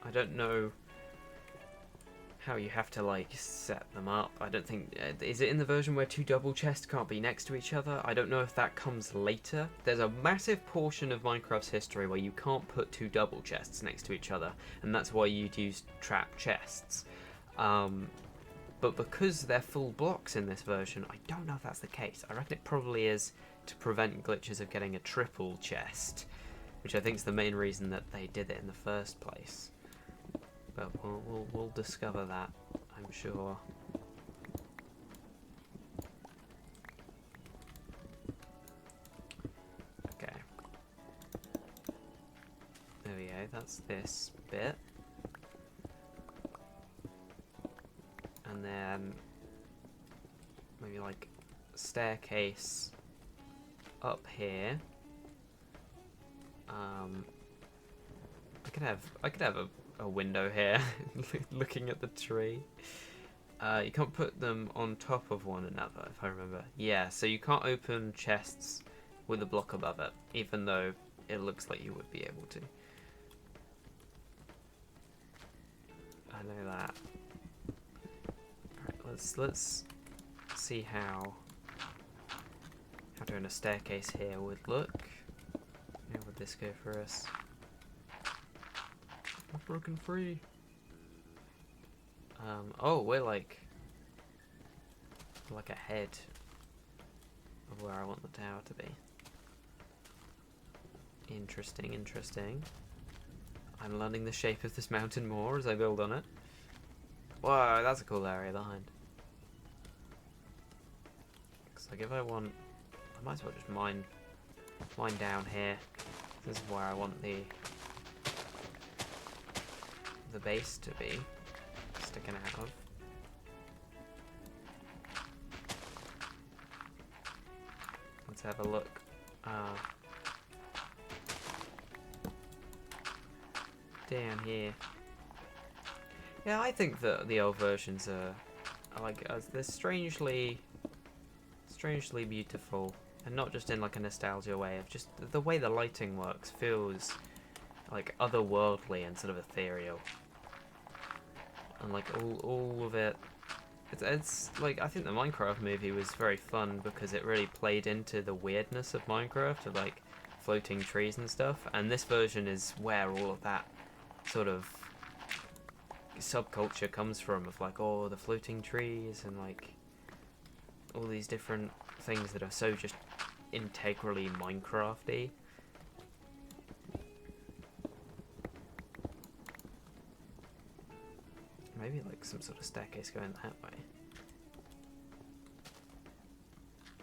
I don't know how you have to like set them up. I don't think is it in the version where two double chests can't be next to each other? I don't know if that comes later. There's a massive portion of Minecraft's history where you can't put two double chests next to each other, and that's why you'd use trap chests. But because they're full blocks in this version, I don't know if that's the case. I reckon it probably is to prevent glitches of getting a triple chest, which I think is the main reason that they did it in the first place. But we'll discover that, I'm sure. Okay. There we go, that's this bit. And then maybe like staircase up here. I could have a window here looking at the tree. You can't put them on top of one another, if I remember. Yeah, so you can't open chests with a block above it, even though it looks like you would be able to. I know that. Alright, let's see how doing a staircase here would look. How would this go for us? I'm broken free. Oh, we're like ahead of where I want the tower to be. Interesting, interesting. I'm learning the shape of this mountain more as I build on it. Whoa, that's a cool area behind. Looks like if I want, I might as well just mine down here. This is where I want the base to be sticking out of. Let's have a look. Down here. Yeah, I think that the old versions are like they're strangely beautiful, and not just in like a nostalgia way. Of just the way the lighting works feels like otherworldly and sort of ethereal. And like all of it, it's like, I think the Minecraft movie was very fun because it really played into the weirdness of Minecraft, of like floating trees and stuff. And this version is where all of that sort of subculture comes from, of like, oh, the floating trees and like all these different things that are so just integrally Minecrafty. Maybe like some sort of staircase going that way.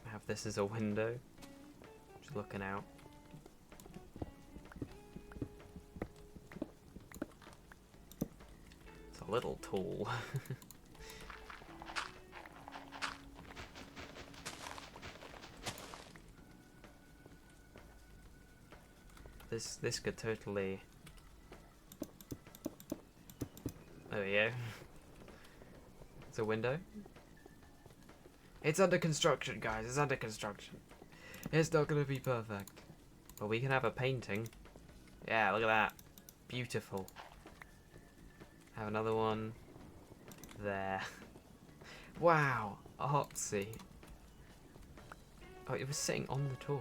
Have this as a window, just looking out. It's a little tall. This could totally. There we go. It's a window. It's under construction, guys. It's under construction. It's not going to be perfect. But we can have a painting. Yeah, look at that. Beautiful. Have another one. There. Wow. Artsy. Oh, it was sitting on the torch.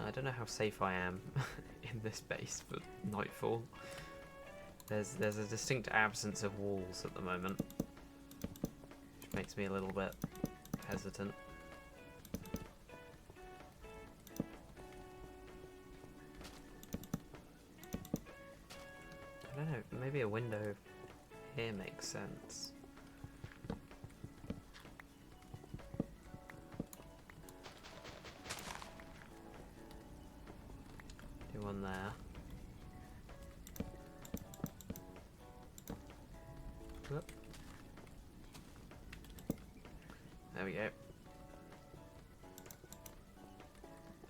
I don't know how safe I am in this base for nightfall. There's a distinct absence of walls at the moment, which makes me a little bit hesitant. I don't know, maybe a window here makes sense. Do one there. Whoop. There we go.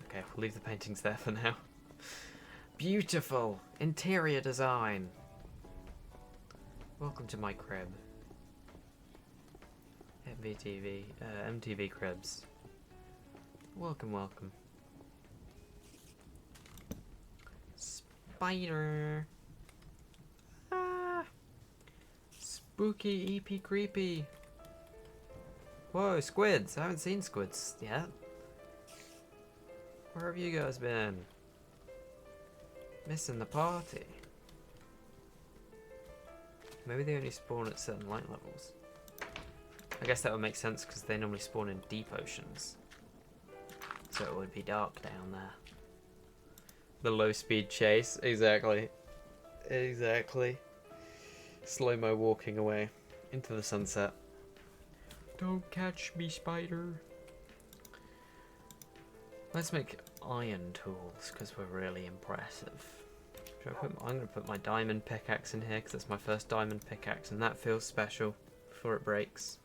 Okay, we'll leave the paintings there for now. Beautiful interior design. Welcome to my crib. MTV cribs. Welcome, welcome. Spider. Ah. Spooky, EP, creepy. Whoa, squids! I haven't seen squids yet. Where have you guys been? Missing the party. Maybe they only spawn at certain light levels. I guess that would make sense because they normally spawn in deep oceans. So it would be dark down there. The low speed chase, exactly. Exactly. Slow-mo walking away into the sunset. Don't catch me, spider. Let's make iron tools because we're really impressive. I'm going to put my diamond pickaxe in here because it's my first diamond pickaxe and that feels special before it breaks.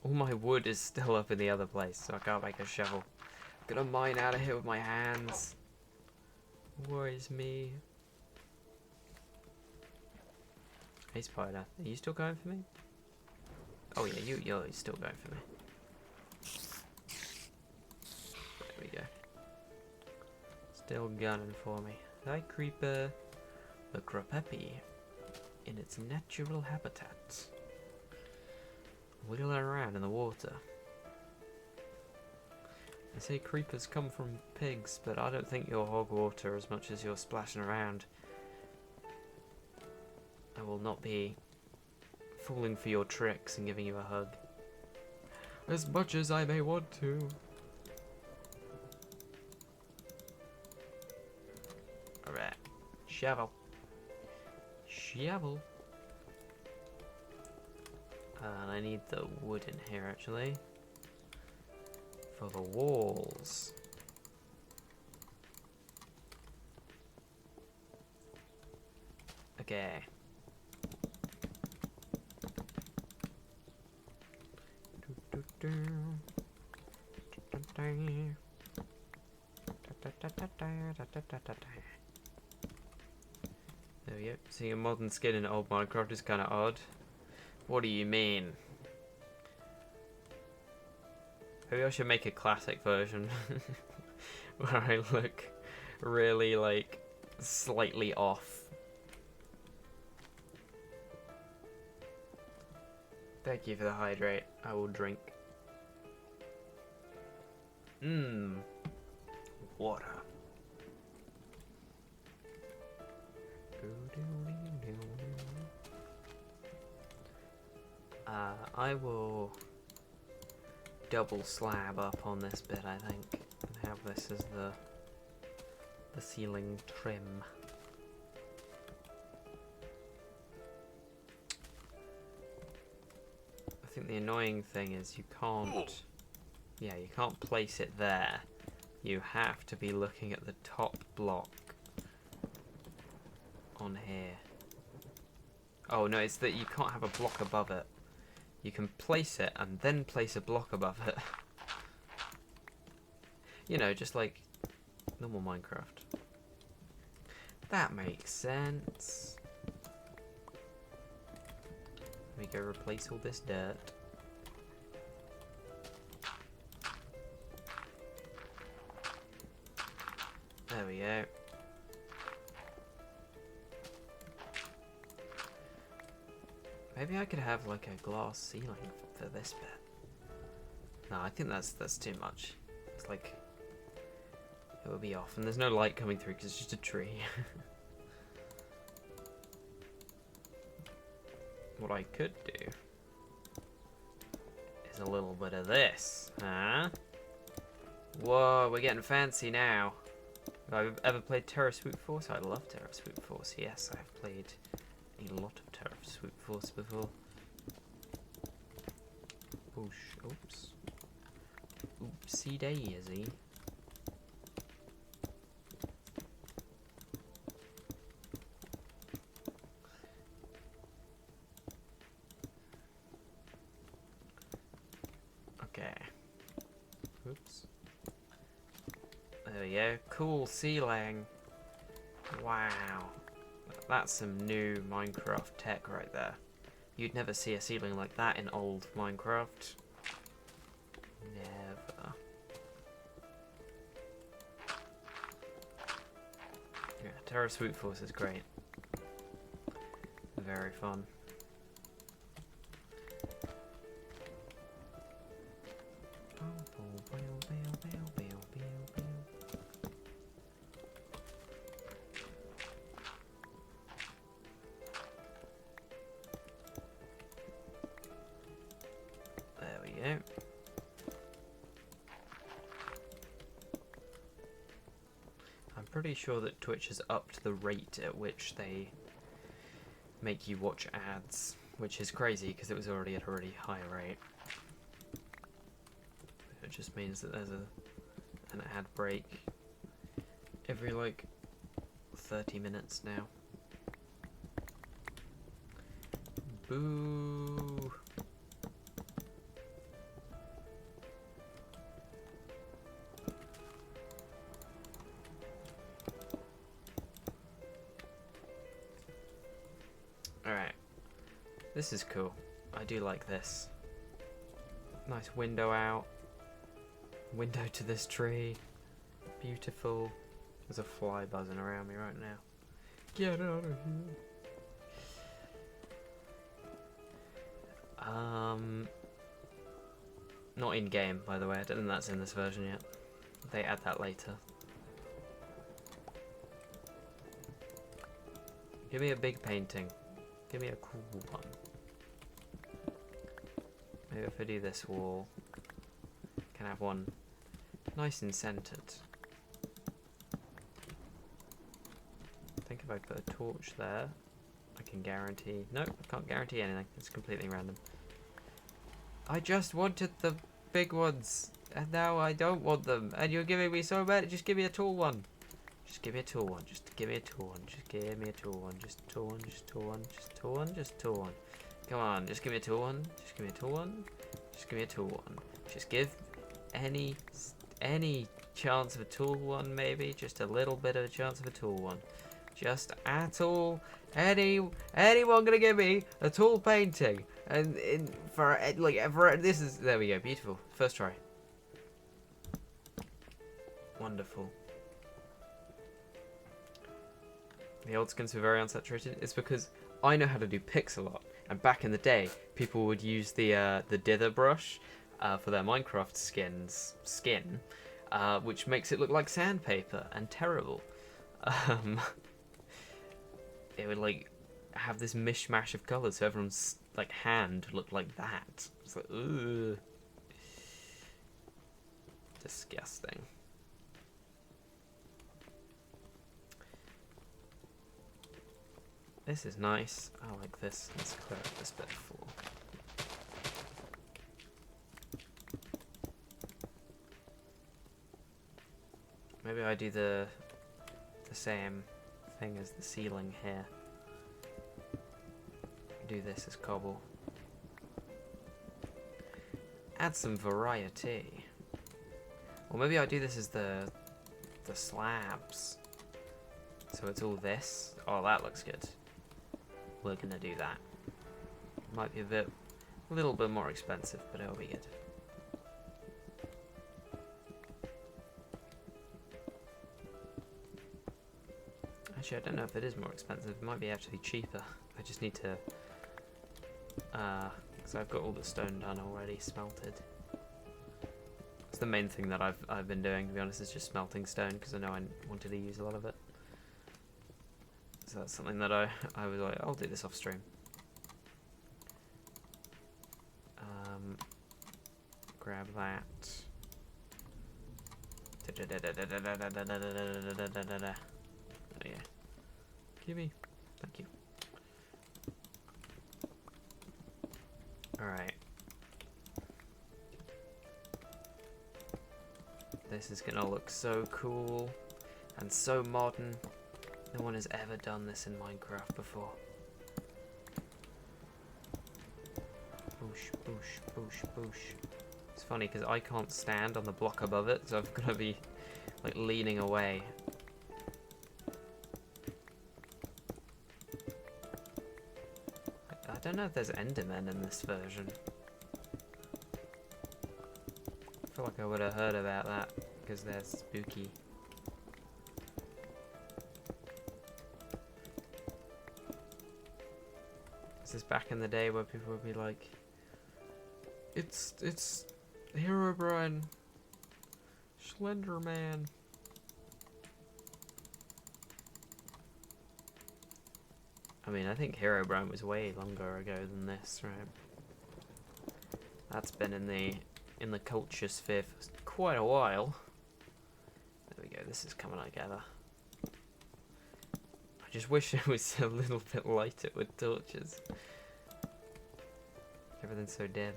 All my wood is still up in the other place, so I can't make a shovel. I'm gonna mine out of here with my hands. Worries me. Hey spider, are you still going for me? Oh yeah, you're still going for me. There we go. Still gunning for me. Hi creeper. The Krapepi in its natural habitat. Wiggling around in the water. They say creepers come from pigs, but I don't think you're hog water as much as you're splashing around. I will not be falling for your tricks and giving you a hug. As much as I may want to. Alright. Shovel. Shovel. And I need the wood in here actually. For the walls. Okay. There we go. Seeing a modern skin in old Minecraft is kind of odd. What do you mean? Maybe I should make a classic version where I look really like slightly off. Thank you for the hydrate. I will drink. Water. I will double slab up on this bit, I think, and have this as the ceiling trim. I think the annoying thing is you can't, yeah, you can't place it there. You have to be looking at the top block on here. Oh no, it's that you can't have a block above it. You can place it and then place a block above it. You know, just like normal Minecraft. That makes sense. Let me go replace all this dirt. There we go. Maybe I could have like a glass ceiling for this bit. No, I think that's too much. It's like it will be off, and there's no light coming through because it's just a tree. What I could do is a little bit of this, huh? Whoa, we're getting fancy now. Have I ever played Terra Swoop Force? I love Terra Swoop Force. Yes, I've played a lot of Terra Swoop Force before. Oops. Oopsie daisy. Okay. Oops. There we go. Cool ceiling. Wow. That's some new Minecraft tech right there. You'd never see a ceiling like that in old Minecraft. Never. Yeah, Terra Swoop Force is great. Very fun. There we go. I'm pretty sure that Twitch has upped the rate at which they make you watch ads, which is crazy because it was already at a really high rate. It just means that there's an ad break every like 30 minutes now. Boo! Alright. This is cool. I do like this. Nice window out. Window to this tree. Beautiful. There's a fly buzzing around me right now. Get out of here. Not in game, by the way. I don't think that's in this version yet. They add that later. Give me a big painting. Give me a cool one. Maybe if I do this wall, can have one nice and centered. I think if I put a torch there, I can guarantee... Nope, I can't guarantee anything. It's completely random. I just wanted the big ones, and now I don't want them. And you're giving me so bad. Just give me a tall one. Just give me a tall one. Just give me a tall one. Just give me a tall one. Just a tall one. Just a tall one. Just a tall one. Just a tall one. Come on, just give me a tall one. Just give me a tall one. Just give me a tall one. Just give any chance of a tall one, maybe. Just a little bit of a chance of a tall one. Just at all. Anyone gonna give me a tall painting? And for this is, there we go, beautiful. First try. Wonderful. The old skins were very unsaturated. It's because I know how to do pixel art, and back in the day, people would use the dither brush for their Minecraft skin, which makes it look like sandpaper and terrible. It would like have this mishmash of colours, so everyone's like hand looked like that. It's like, ugh, disgusting. This is nice. I like this. Let's clear up this bit full. Maybe I do the same thing as the ceiling here. Do this as cobble. Add some variety. Or maybe I do this as the slabs. So it's all this. Oh, that looks good. We're gonna do that. Might be a little bit more expensive, but it'll be good. Actually, I don't know if it is more expensive. It might be actually cheaper. I just need to, because I've got all the stone done already, smelted. It's the main thing that I've been doing, to be honest, is just smelting stone, because I know I wanted to use a lot of it. So that's something that I was like, I'll do this off stream. Grab that. Oh yeah. Gimme. Thank you. Alright. This is gonna look so cool and so modern. No one has ever done this in Minecraft before. Boosh, boosh, boosh, boosh. It's funny because I can't stand on the block above it, so I've got to be like leaning away. I don't know if there's Endermen in this version. I feel like I would have heard about that because they're spooky. Is this back in the day where people would be like, it's Herobrine, Slenderman. I mean, I think Herobrine was way longer ago than this, right? That's been in the culture sphere for quite a while. There we go, this is coming together. I just wish it was a little bit lighter with torches. Everything's so dim.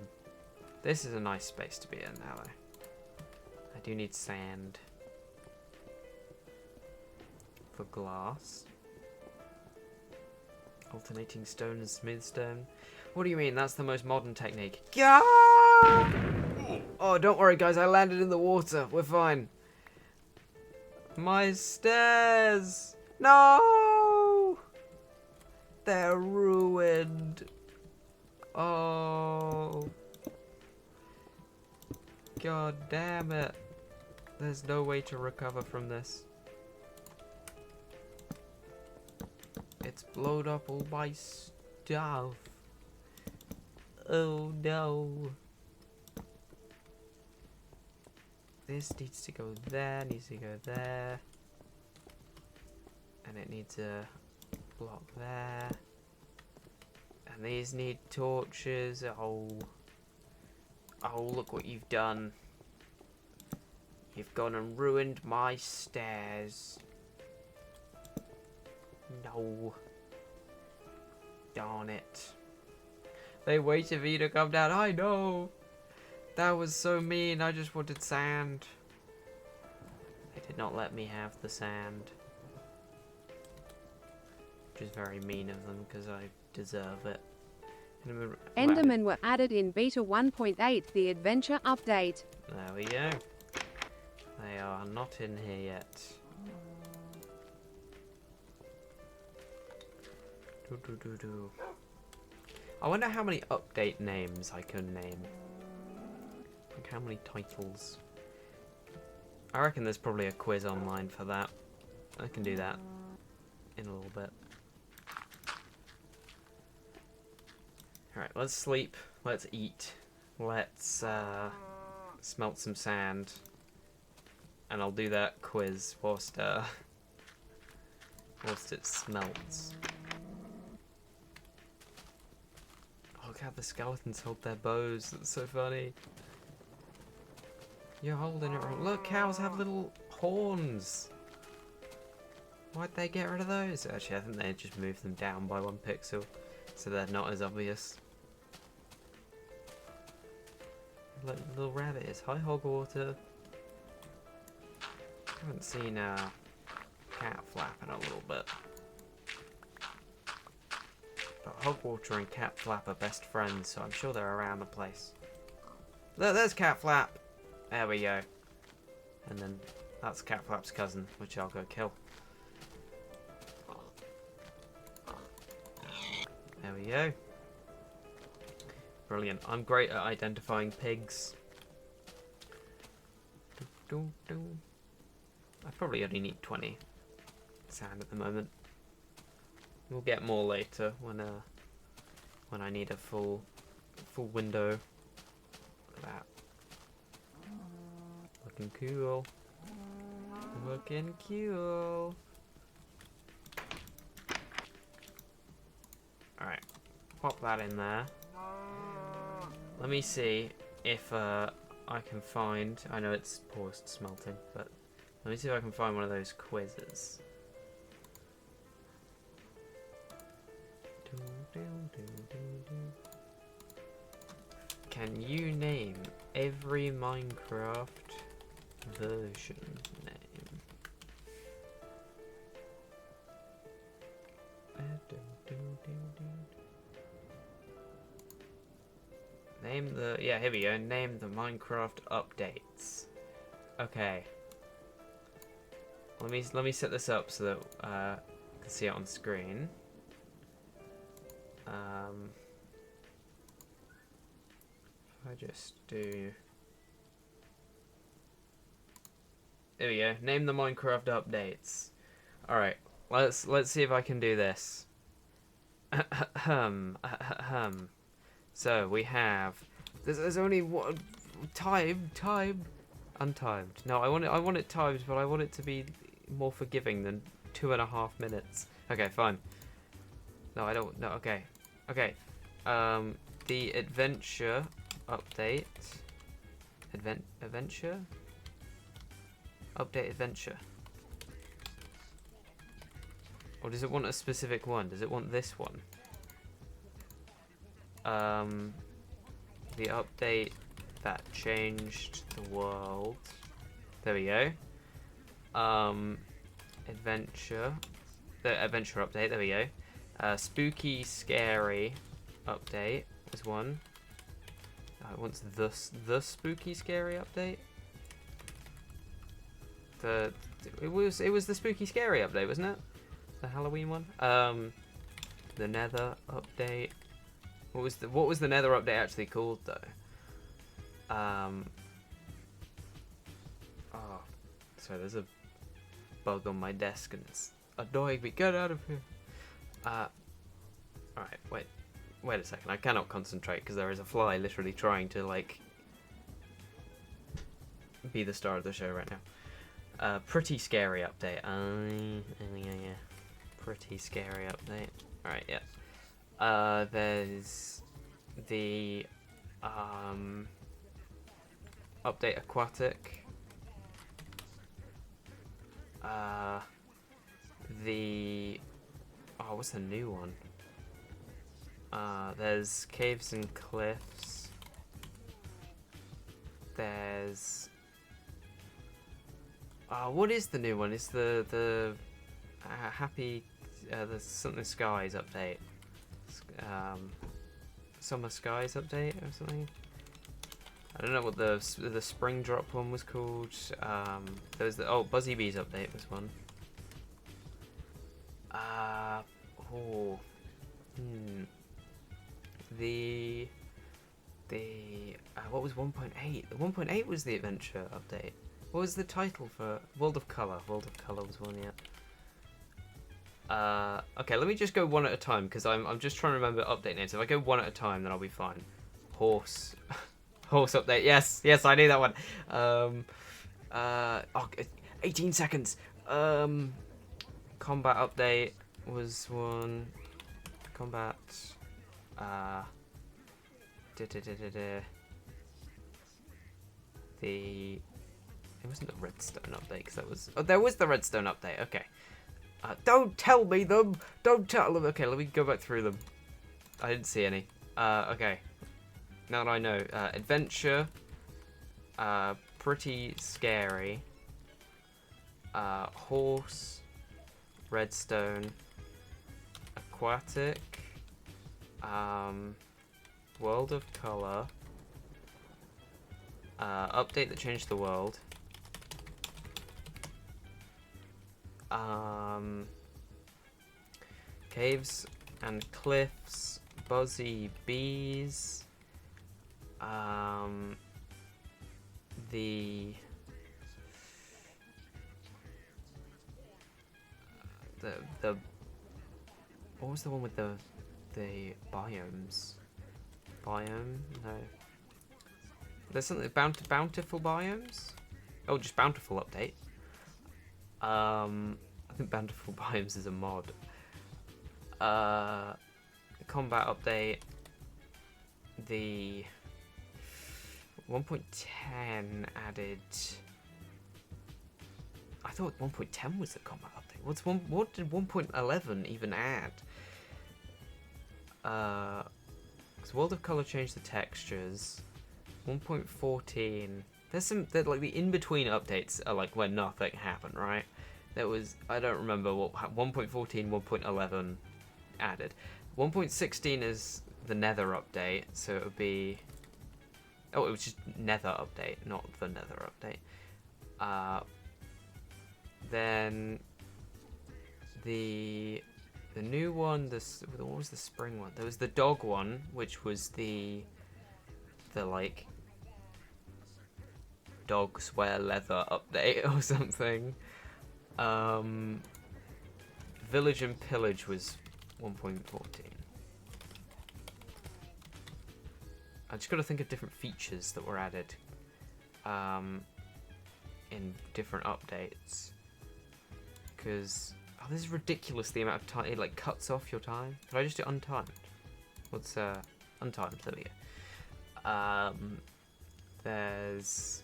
This is a nice space to be in now, though. I do need sand for glass. Alternating stone and smooth stone. What do you mean? That's the most modern technique. Yeah! Oh, don't worry, guys. I landed in the water. We're fine. My stairs! No! They're ruined. Oh. God damn it. There's no way to recover from this. It's blowed up all my stuff. Oh no. This needs to go there, needs to go there. And it needs a block there. And these need torches. Oh. Oh, look what you've done. You've gone and ruined my stairs. No. Darn it. They waited for you to come down. I know. That was so mean. I just wanted sand. They did not let me have the sand. Which is very mean of them because I deserve it. Endermen were added in beta 1.8, the adventure update. There we go. They are not in here yet. I wonder how many update names I can name. Like how many titles. I reckon there's probably a quiz online for that. I can do that in a little bit. Alright, let's sleep. Let's eat. Let's smelt some sand. And I'll do that quiz whilst it smelts. Oh, look how the skeletons hold their bows. That's so funny. You're holding it wrong. Look, cows have little horns. Why'd they get rid of those? Actually, I think they just moved them down by 1 pixel, so they're not as obvious. Look, little rabbit is high hog water. Haven't seen cat flap in a little bit. But Hogwater and Cat Flap are best friends, so I'm sure they're around the place. Look, there's Cat Flap! There we go. And then that's Cat Flap's cousin, which I'll go kill. we go. Brilliant. I'm great at identifying pigs. I probably only need 20 sand at the moment. We'll get more later when I need a full window. Look at that. Looking cool. Looking cool. Alright. Pop that in there. Let me see if I can find... I know it's paused smelting, but let me see if I can find one of those quizzes. Can you name every Minecraft version name? Name the... yeah, here we go. Name the Minecraft updates. Okay. Let me set this up so that I can see it on screen. If I just do... there we go. Name the Minecraft updates. Alright, let's see if I can do this. So we have... There's only one... Untimed. No, I want it timed, but I want it to be more forgiving than 2.5 minutes. Okay, fine. No, I don't... no, okay. Okay. The adventure update. Adventure? Update adventure. Or does it want a specific one? Does it want this one? The update that changed the world. There we go. Adventure. The adventure update. There we go. Spooky, scary update is one. It wants the spooky, scary update. It was the spooky, scary update, wasn't it? The Halloween one. The Nether update. What was the Nether update actually called though? Oh, sorry, there's a bug on my desk and it's annoying me. Get out of here. Alright, wait a second. I cannot concentrate because there is a fly literally trying to like be the star of the show right now. Pretty scary update. Yeah. Pretty scary update. Alright, yeah. There's the update aquatic. What's the new one? There's caves and cliffs. There's what is the new one? It's the happy the something skies update. Summer skies update or something. I don't know what the spring drop one was called. There was the Buzzy Bees update was one. What was 1.8? 1.8 was the adventure update. What was the title for World of Color? World of Color was one yet. Okay, let me just go one at a time because I'm just trying to remember update names. If I go one at a time, then I'll be fine. Horse update. Yes, I knew that one. 18 seconds. Combat update was one. Combat. It wasn't the redstone update because that was. Oh, there was the redstone update. Okay. Don't tell me them. Don't tell them. Okay, let me go back through them. I didn't see any. Okay. Now that I know, adventure, pretty scary, horse, redstone, aquatic, world of color, update that changed the world, caves and cliffs, buzzy bees. The what was the one with the biomes? Biome? No. There's something bountiful biomes? Oh, just bountiful update. I think bountiful biomes is a mod. Combat update. The 1.10 added. I thought 1.10 was the combat update. What did 1.11 even add? Because World of Color changed the textures. 1.14. There's like the in-between updates are like when nothing happened, right? There was, I don't remember what 1.14, 1.11 added. 1.16 is the Nether update, so it would be. Oh, it was just Nether update, not the Nether update. Then the new one, what was the spring one? There was the dog one, which was the like dogs wear leather update or something. Village and Pillage was 1.14. I just got to think of different features that were added in different updates. Because this is ridiculous, the amount of time it like cuts off your time. Did I just do untimed? What's untimed? There we go. There's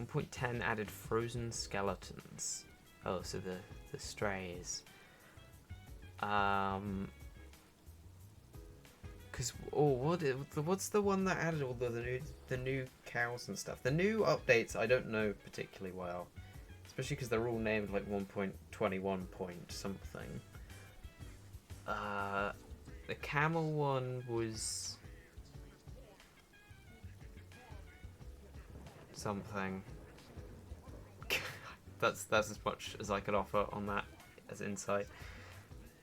1.10 added frozen skeletons. Oh, so the strays. Cause what's the one that added all the new cows and stuff? The new updates I don't know particularly well, especially because they're all named like 1.21 point something. The camel one was something. that's as much as I could offer on that as insight.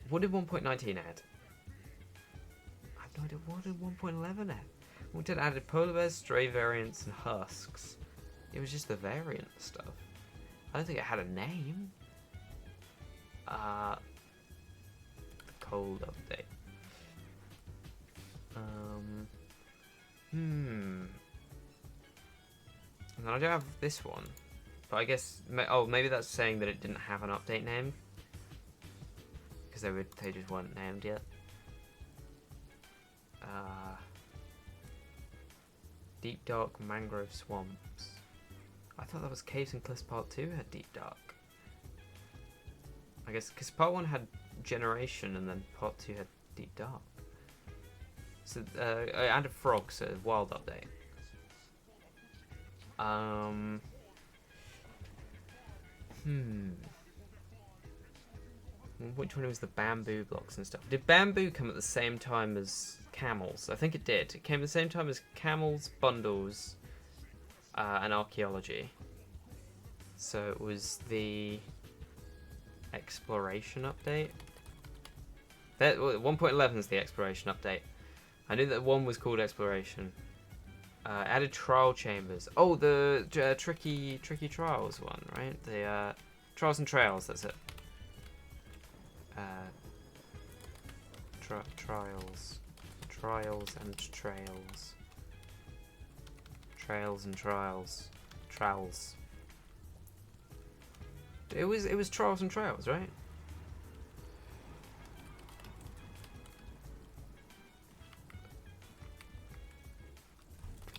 What did 1.19 add? I have no idea. What did 1.11 add? What did it added? Polar bears, stray variants, and husks. It was just the variant stuff. I don't think it had a name. The cold update. And then I don't have this one, but I guess maybe that's saying that it didn't have an update name because they just weren't named yet. Deep Dark Mangrove Swamps. I thought that was Caves and Cliffs Part 2 had Deep Dark. I guess because Part 1 had Generation and then Part 2 had Deep Dark. So I added frogs, so wild update. 1.20 was the bamboo blocks and stuff. Did bamboo come at the same time as camels? I think it did. It came at the same time as camels, bundles, and archaeology. So it was the exploration update. 1.11 is the exploration update. I knew that one was called exploration. Added trial chambers. Oh, the tricky trials one, right? The trials and trails. That's it. Trials and trails. Trails and trials. Trowels. It was trials and trails, right?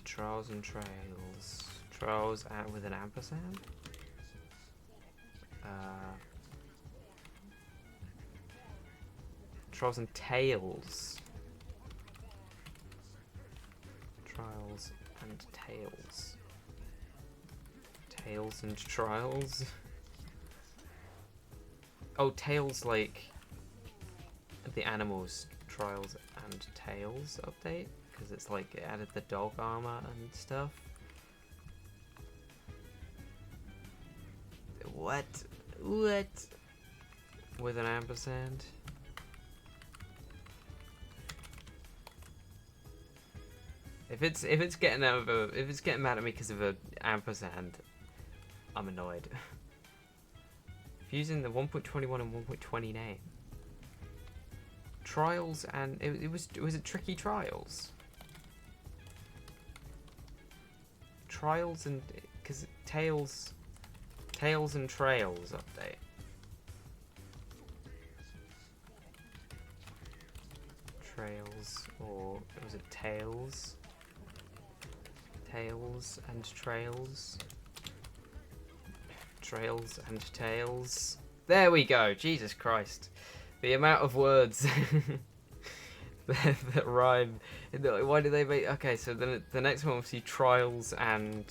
Trials and trails. Trials with an ampersand. Trials and tails. Trials and tails. Tails and trials. Oh, tails like the animals. Trials and tails update. Because it's like it added the dog armor and stuff. What? With an ampersand? If it's getting mad at me because of a ampersand, I'm annoyed. If using the 1.21 and 1.20 name. Trials and was it tricky trials? Trials and because tails and trails update. Trails, or was it tails? Tails and trails. Trails and tails. There we go. Jesus Christ. The amount of words that rhyme. Why do they make... Okay, so the next one was trials and...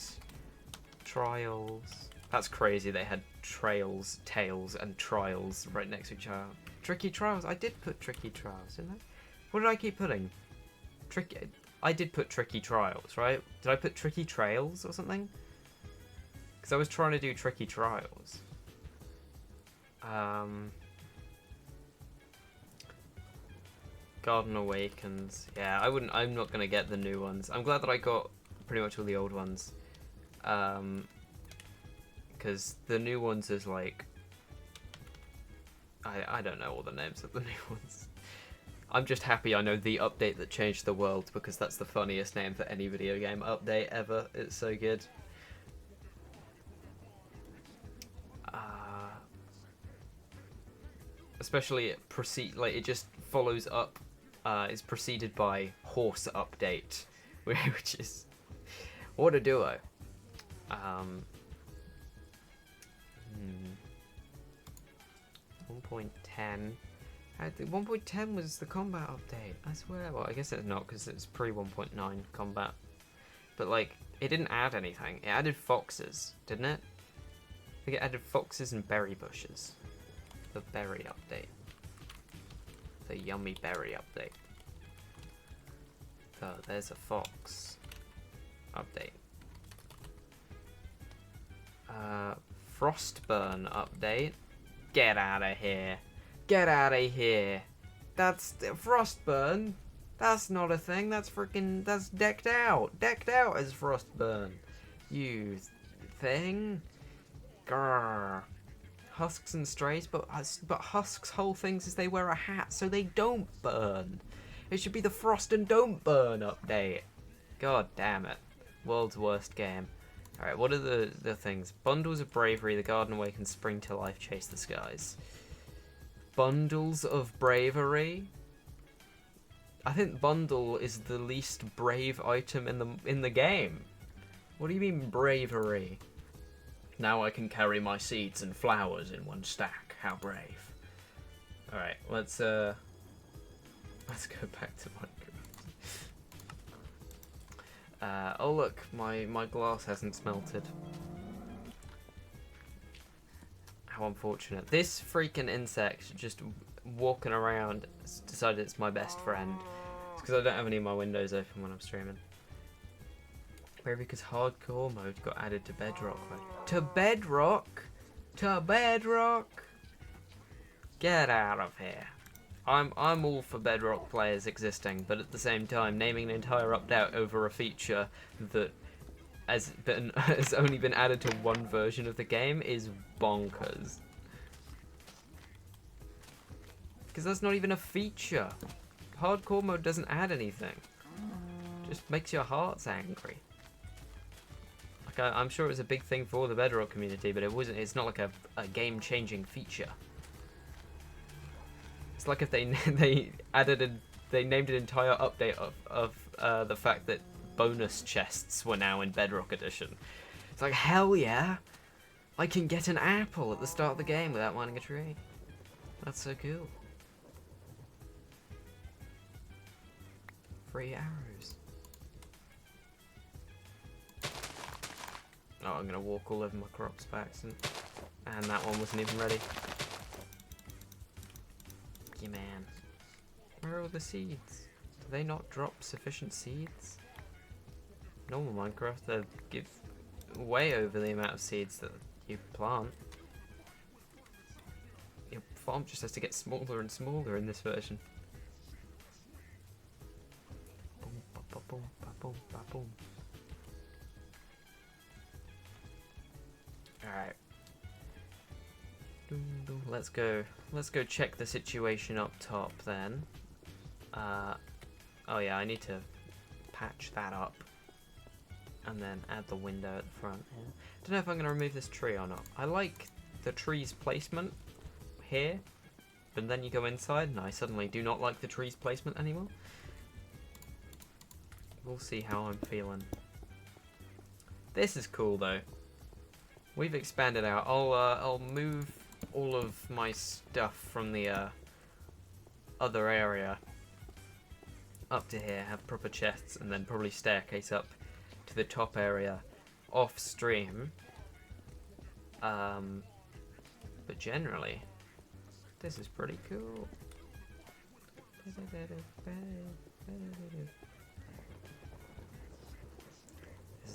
Trials. That's crazy. They had trails, tails, and trials right next to each other. Tricky trials. I did put tricky trials, didn't I? What did I keep putting? Tricky. I did put tricky trials, right? Did I put tricky trails or something? Because I was trying to do tricky trials. Garden Awakens. Yeah, I'm not gonna get the new ones. I'm glad that I got pretty much all the old ones. Because the new ones is like... I don't know all the names of the new ones. I'm just happy I know the update that changed the world, because that's the funniest name for any video game update ever. It's so good. Especially it just follows up. Is preceded by horse update, which is what a duo. 1.10. 1.10 was the combat update, I swear. Well, I guess it's not, because it's pre 1.9 combat. But, like, it didn't add anything. It added foxes, didn't it? I think it added foxes and berry bushes. The berry update. The yummy berry update. So, there's a fox update. Frostburn update. Get out of here. Get out of here. That's Frostburn. That's not a thing. That's freaking. That's decked out. Decked out as Frostburn. You thing. Grrr. Husks and strays, but Husks' whole things is they wear a hat so they don't burn. It should be the Frost and Don't Burn update. God damn it. World's worst game. Alright, what are the things? Bundles of Bravery, The Garden Awakens, Spring to Life, Chase the Skies. Bundles of Bravery? I think bundle is the least brave item in the game. What do you mean bravery? Now I can carry my seeds and flowers in one stack. How brave. Alright, let's go back to Minecraft. Oh look, my glass hasn't smelted. How unfortunate. This freaking insect just walking around decided it's my best friend. It's because I don't have any of my windows open when I'm streaming. Maybe because hardcore mode got added to Bedrock. Right? To Bedrock? To Bedrock? Get out of here. I'm all for Bedrock players existing, but at the same time, naming an entire update over a feature that has only been added to one version of the game is bonkers. Because that's not even a feature. Hardcore mode doesn't add anything. Just makes your hearts angry. Like I'm sure it was a big thing for the Bedrock community, but it wasn't. It's not like a game-changing feature. It's like if they named an entire update of the fact that bonus chests were now in Bedrock Edition. It's like, hell yeah! I can get an apple at the start of the game without mining a tree. That's so cool. Free arrows. Oh, I'm gonna walk all over my crops by accident. And that one wasn't even ready. Yeah, man. Where are all the seeds? Do they not drop sufficient seeds? Normal Minecraft, they give way over the amount of seeds that you plant. Your farm just has to get smaller and smaller in this version. Boom, ba, ba, boom, ba, boom, ba. Boom. Alright. Let's go check the situation up top then. Oh yeah, I need to patch that up. And then add the window at the front here. Don't know if I'm going to remove this tree or not. I like the tree's placement here. But then you go inside and I suddenly do not like the tree's placement anymore. We'll see how I'm feeling. This is cool though. We've expanded out. I'll move all of my stuff from the other area up to here, have proper chests, and then probably staircase up to the top area off stream. But generally, this is pretty cool. This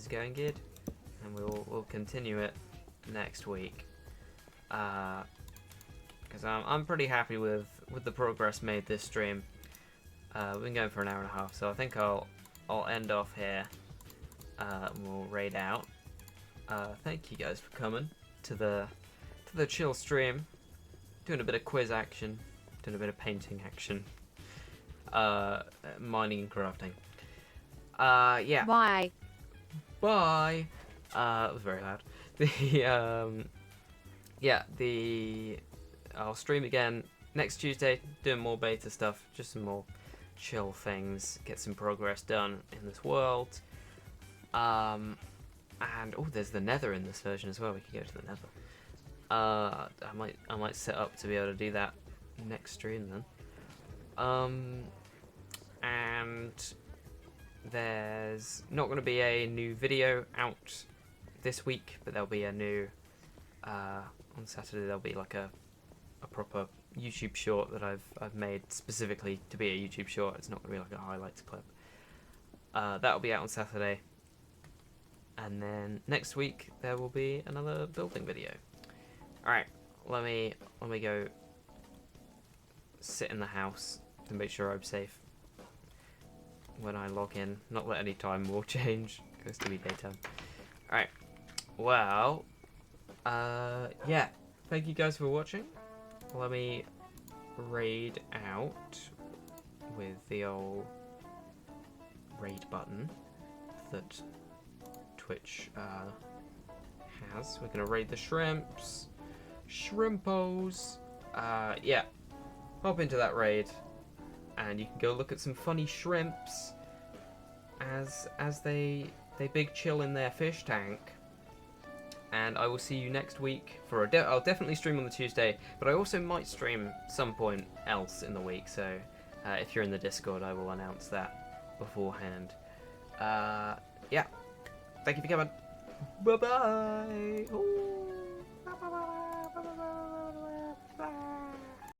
is going good, and we'll continue it next week. Because I'm pretty happy with the progress made this stream. We've been going for an hour and a half, so I think I'll end off here. We'll raid out. Thank you guys for coming to the chill stream, doing a bit of quiz action, doing a bit of painting action, mining and crafting. Yeah. Bye. Bye. It was very loud. I'll stream again next Tuesday, doing more beta stuff, just some more chill things, get some progress done in this world. And oh, there's the Nether in this version as well. We could go to the Nether. I might set up to be able to do that next stream then. And there's not going to be a new video out this week, but there'll be a new on Saturday. There'll be like a proper YouTube short that I've made specifically to be a YouTube short. It's not going to be like a highlights clip. That'll be out on Saturday. And then next week there will be another building video. Alright, let me go sit in the house to make sure I'm safe when I log in. Not that any time will change, goes to be daytime. Alright, well, yeah, thank you guys for watching. Let me raid out with the old raid button that Twitch has. We're gonna raid the shrimps. Shrimpos. Yeah. Hop into that raid and you can go look at some funny shrimps as they big chill in their fish tank. And I will see you next week for I'll definitely stream on the Tuesday, but I also might stream some point else in the week, so if you're in the Discord I will announce that beforehand. Yeah. Thank you for coming. Bye bye. Ooh.